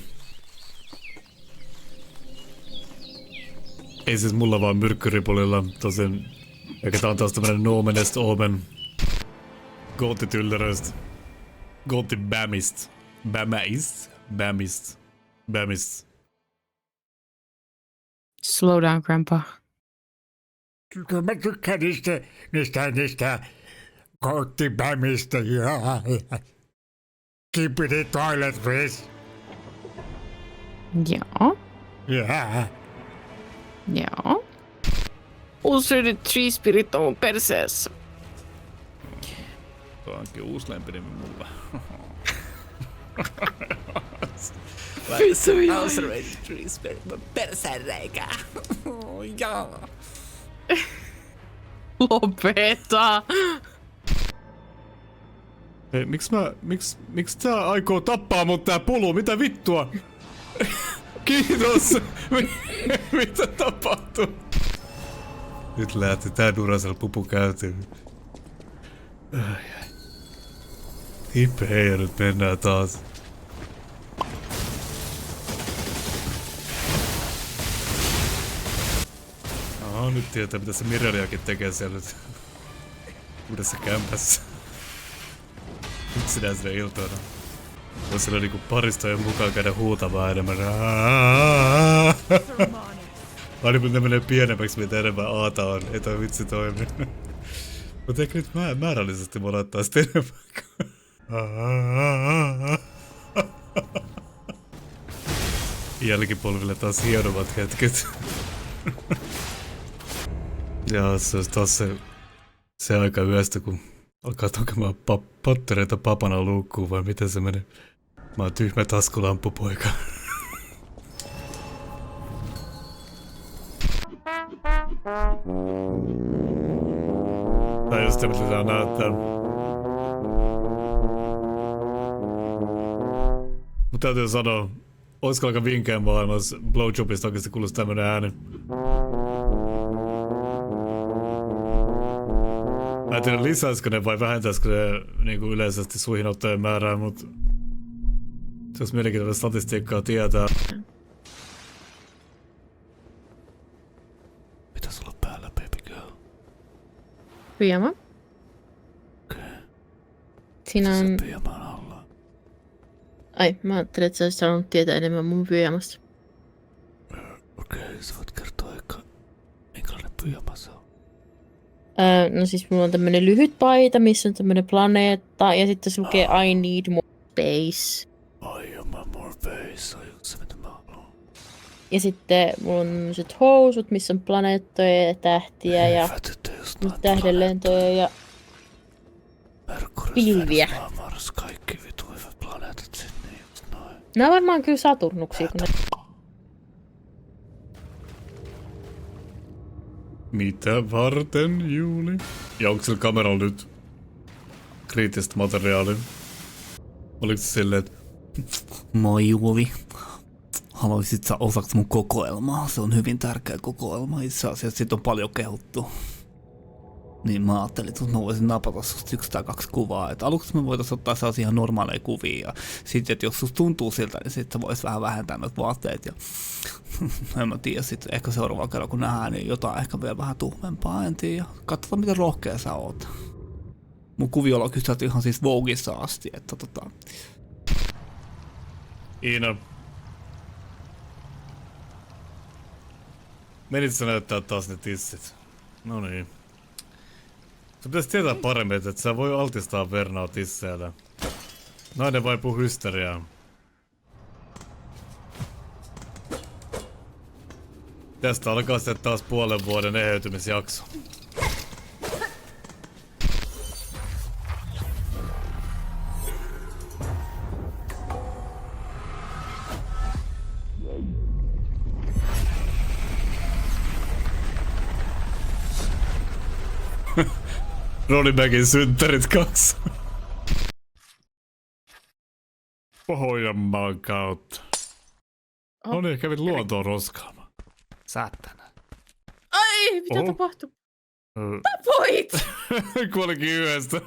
Ei siis mulla vaan myrkkyripulilla. Tosin, eikä tää on taas tämmönen Nomenest Omen. Gootti-tylleröistä. Gootti-bämist. Bämäist? Bämist. Slow down, grandpa. Kyllä mä tykkään niistä gootti-bämistä. Keep it in toilet, please. Joo. Yeah. Joo. Usein Tree Spirit on mun perseessä. Tuo onkin uusi lempinimi mulla. Ulcerated Tree Spirit, perseenreikä. Jaa. Lopeta! Hei, miksi tää aikoo tappaa mut tää pulu? Mitä vittua? Kiitos! Mitä tapahtuu? Nyt lähti tää Duracell pupu käytiin. Hippe ja nyt mennään taas. Nyt tietää mitä se Mireliakin tekee siellä nyt uudessa kämpässä. Yksinäisenä iltana. Voisi siellä niinku paristojen mukaan käydä huutamaan enemmän. Aina kun ne menee pienemmäksi mitä enemmän aata on. Ei toi vitsi toimi. Mutta ehkä nyt määrällisesti mua laittaa sitä enemmän. Jälkipolville taas hienommat hetket. Ja se olisi taas se aika yöstä, kun alkaa tukemaan pattereita papana luukkuun, vai miten se menee? Mä oon tyhmä taskulamppupoika. Tai just se, mitä tää näyttää. Mut täytyy sanoa, olisiko aika vinkkeen maailmassa blowjobista oikeesti kuulosti tämmönen ääni. Mä en tiedä lisäisikö ne vai vähentäisikö ne niinku yleisesti suihinottojen määrää, mut se olisi mielenkiintoista statistiikkaa tietää. Mitä sulla on päällä, baby girl? Pyjama. Okei. Siinä on... Se pyjaman alla. Ai, mä ajattelin, että sä olisit halunnut tietää enemmän mun pyjamasta. Okei, sä voit kertoa eikä minkälainen pyjama se on. No siis mulla on tämmönen lyhyt paita, missä on tämmönen planeetta, ja sitten se lukee I need more space. I am more space, on just se mitä mä haluan. Ja sitten mulla on sellaiset housut, missä on planeettoja ja tähtiä ja tähdenlentoja ja pilviä. Mars, kaikki vitu hyvät planeetat sinne just noin. Nää on varmaan kyllä Saturnuksia, kun ne... Mitä varten, Juuli? Ja onko sillä kameralla nyt kriittistä materiaalia? Oliko se silleen, että... Moi Juuli. Haluaisit sä osaksi mun kokoelmaa? Se on hyvin tärkeä kokoelma. Itse asiassa sit on paljon kehuttu. Niin mä ajattelin, että mä voisin napata susta 1 tai 2 kuvaa. Et aluksi me voitais ottaa sellaisia ihan normaaleja kuvia. Ja sit, et jos susta tuntuu siltä, niin sit sä vois vähän vähentää noita vaatteet. Ja en mä tiedä, sit ehkä seuraavalla kerralla kun nähdään, niin jotain ehkä vielä vähän tuhmempaa, en tiedä. Katsotaan miten rohkea sä oot. Mun kuviolla on kyselty ihan siis Vogueissa asti, että Iina. Menit sä näyttää taas ne tissit? No niin. Sä pitäis tietää paremmin, että sä voi altistaa Vernaa tisseillä. Nainen vaipuu hysteriaan. Tästä alkaa sitten taas puolen vuoden eheytymisjakso. Ronniemäkin synttärit 2. Pohjanmaan kautta. No niin, kävit luontoon roskaamaan. Säättänä. Ai Ei, mitä tapahtui? Tapoit! Kuolikin yhdestä.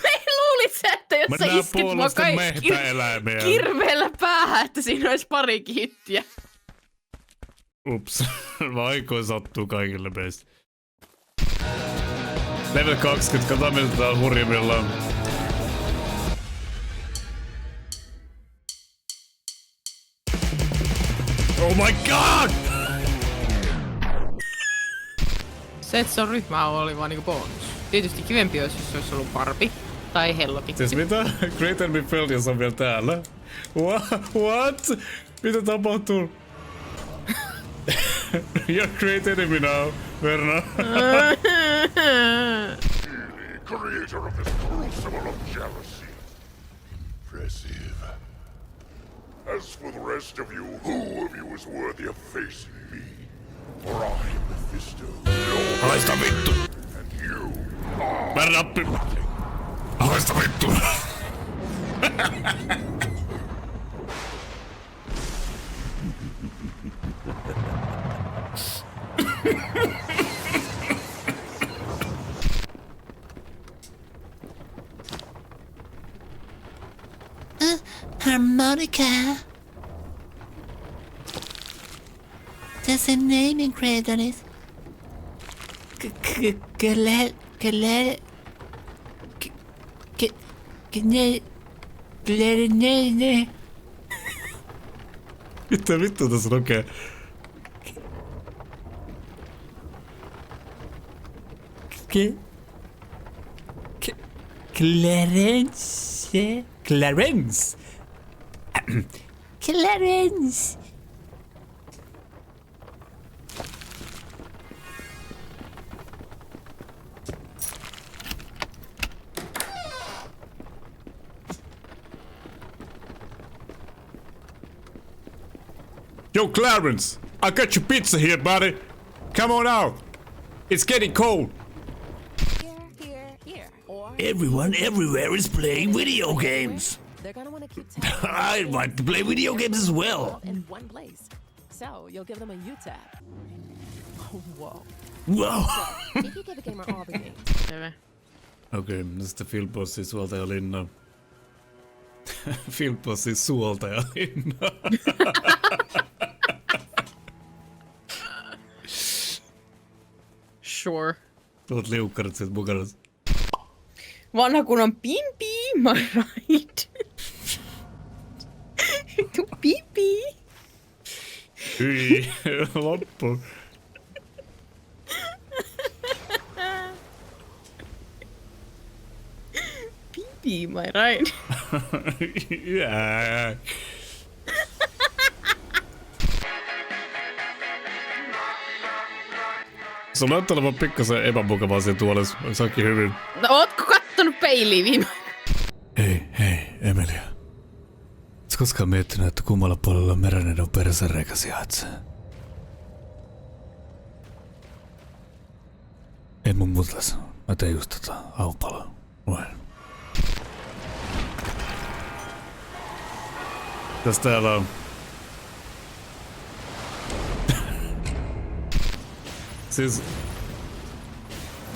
Mä en luulisi, että jos sä iskit mua kaikki kirveellä päähän, että siinä olisi parikin hittiä. Ups. Vaikoin sattuu kaikille meistä. Level 20, katsotaan miltä tää on hurjimmillaan. Oh my god! Se, että se on ryhmää, oli vaan niinku bonus. Tietysti kivempi olisi, jos se olisi ollut Barbie tai Hello Kitty. Siis mitä? Great Enemy Feldius on vielä täällä. What? Mitä tapahtuu? You're great enemy now, Verna. Creator of this crucible of jealousy. Impressive. As for the rest of you, who of you is worthy of facing me? For I am Mephisto. Haista vittu! And you Verrappi! Haista vittu! Harmonica. There's a naming crate on it. Mitä vittu tässä lukee? Clarence. Clarence! Clarence. Yo, Clarence! I got your pizza here, buddy! Come on out! It's getting cold! Everyone everywhere is playing video games. They're gonna want to keep I'd like to play video games as well. in one place. So you'll give them a U-tab. Oh, whoa. Wow. If you give a gamer all the games. Okei, no sitten Philbossin suoltajalinna. Philbossin suoltajalinna. Sure. Tuot liukkarit sieltä mukana. Vanha kunnon pimpi, my right. Pimpi. Hyi, loppu. Pimpi, my right. Yeah. Se on näyttää olevan pikkasen epämukavaa siellä tuolessa. Se onkin hyvin. No, ootko kattonut peiliin viime? Hei, Emilia. Oletko koskaan miettinyt, että kummalla puolella merenedon persereikä sijaitsee? Ei mun muutas. Mä tein just aupaloa. Tästä täällä on. Siis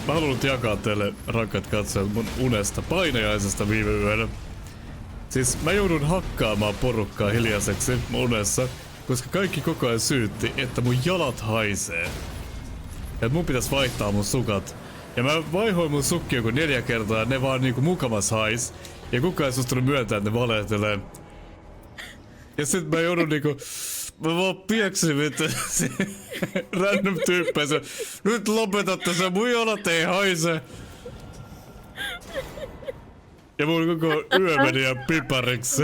mä haluan nyt jakaa teille, rakkaat katsojat, mun unesta painajaisesta viime yönä. Siis mä joudun hakkaamaan porukkaa hiljaiseksi mun unessa, koska kaikki koko ajan syytti, että mun jalat haisee. Ja mun pitäis vaihtaa mun sukat. Ja mä vaihoin mun sukkia joku 4 kertaa ja ne vaan niinku mukamas hais. Ja kukaan ei suostunut myöntää, että ne valehtelee. Ja sit mä joudun niinku... Mä vaan pieksin vittu se random tyyppejä se, nyt lopetatte se, mun jalat ei haise. Ja mun koko yö meni ihan pipariksi.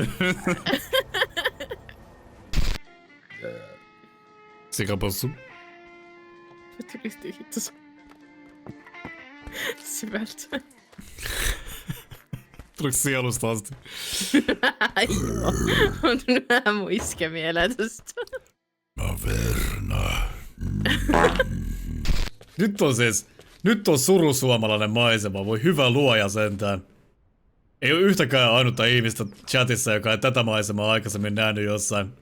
Sikapossu. Mä tulistin hittos. Syvältä. Tuliko sielusta asti? Joo. On tullut vähän mun iskemielää tosta. No Verna. Nyt on surusuomalainen maisema, voi hyvä luoja sentään. Ei ole yhtäkään ainutta ihmistä chatissa, joka ei tätä maisemaa aikaisemmin nähnyt jossain.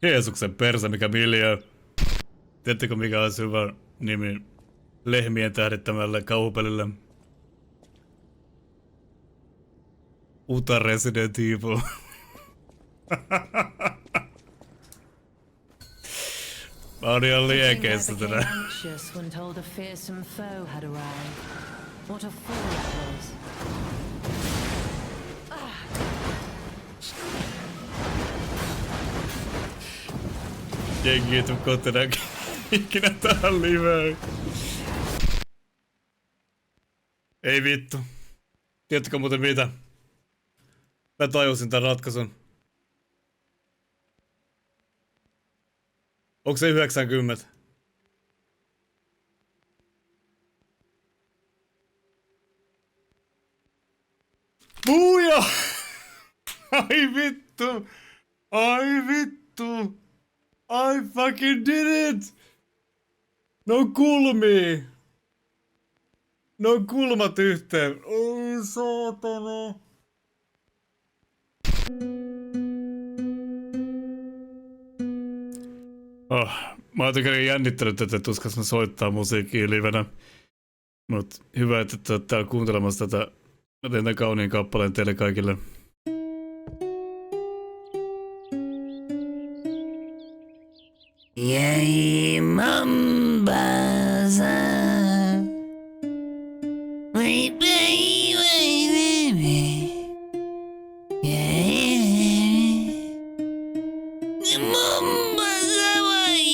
Jeesuksen persä, mikä miljoo. Tiedättekö mikä olisi hyvä nimi lehmien tähdittämälle kauhupelille? Uta Resident Evil. Mä oon ihan liekeissä tänään. Jengi ei tuu kotena ikinä tähän liveen. Ei vittu. Tiedätkö muuten mitä? Mä tajusin tän ratkaisun. Onko se 90? Buuja! Ai vittu! Ai vittu! I fucking did it! No kulmia! No kulmat yhteen. Oi saatana! Mä oon tykärin jännittänyt, että tuskas mä soittaa musiikkia livenä. Mut hyvä, että te oot täällä kuuntelemassa tätä. Mä teen tän kauniin kappaleen teille kaikille. Yay, Mombasa. Wait, baby, wait, baby. Yeah. Mombasa, wait.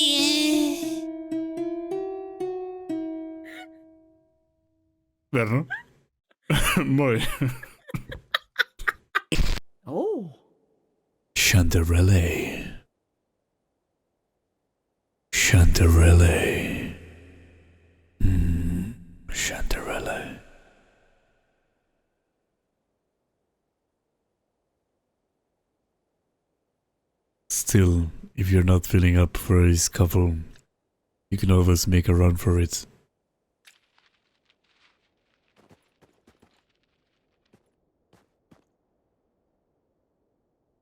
Verno? Moi. Oh. Chanterelle. Chanterelle. Chanterelle. Still, if you're not feeling up for this couple, you can always make a run for it.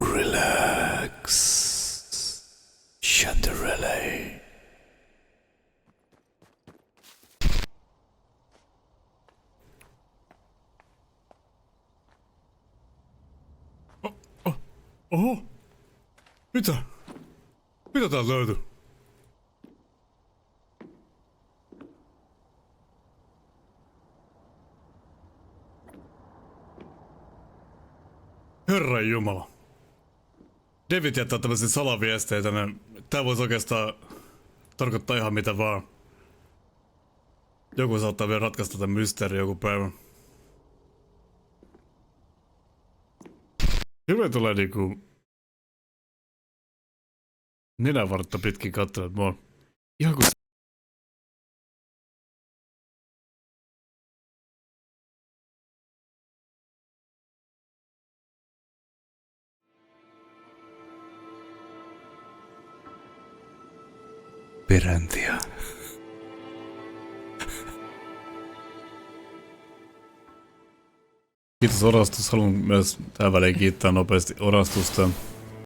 Relax. Chanterelle. Oho! Mitä? Mitä täältä löytyy? Herran jumala. David jättää tämmöisiä salaviestejä tänne. Tää voisi oikeastaan tarkoittaa ihan mitä vaan. Joku saattaa vielä ratkaista tämän mysteeri joku päivä. Hyvä tulee niinku nenävartta pitkin katsoa, että mä oon ihan kuin peräntiä. Kiitos Orastus. Haluan myös tähän väliin kiittää nopeasti Orastusta.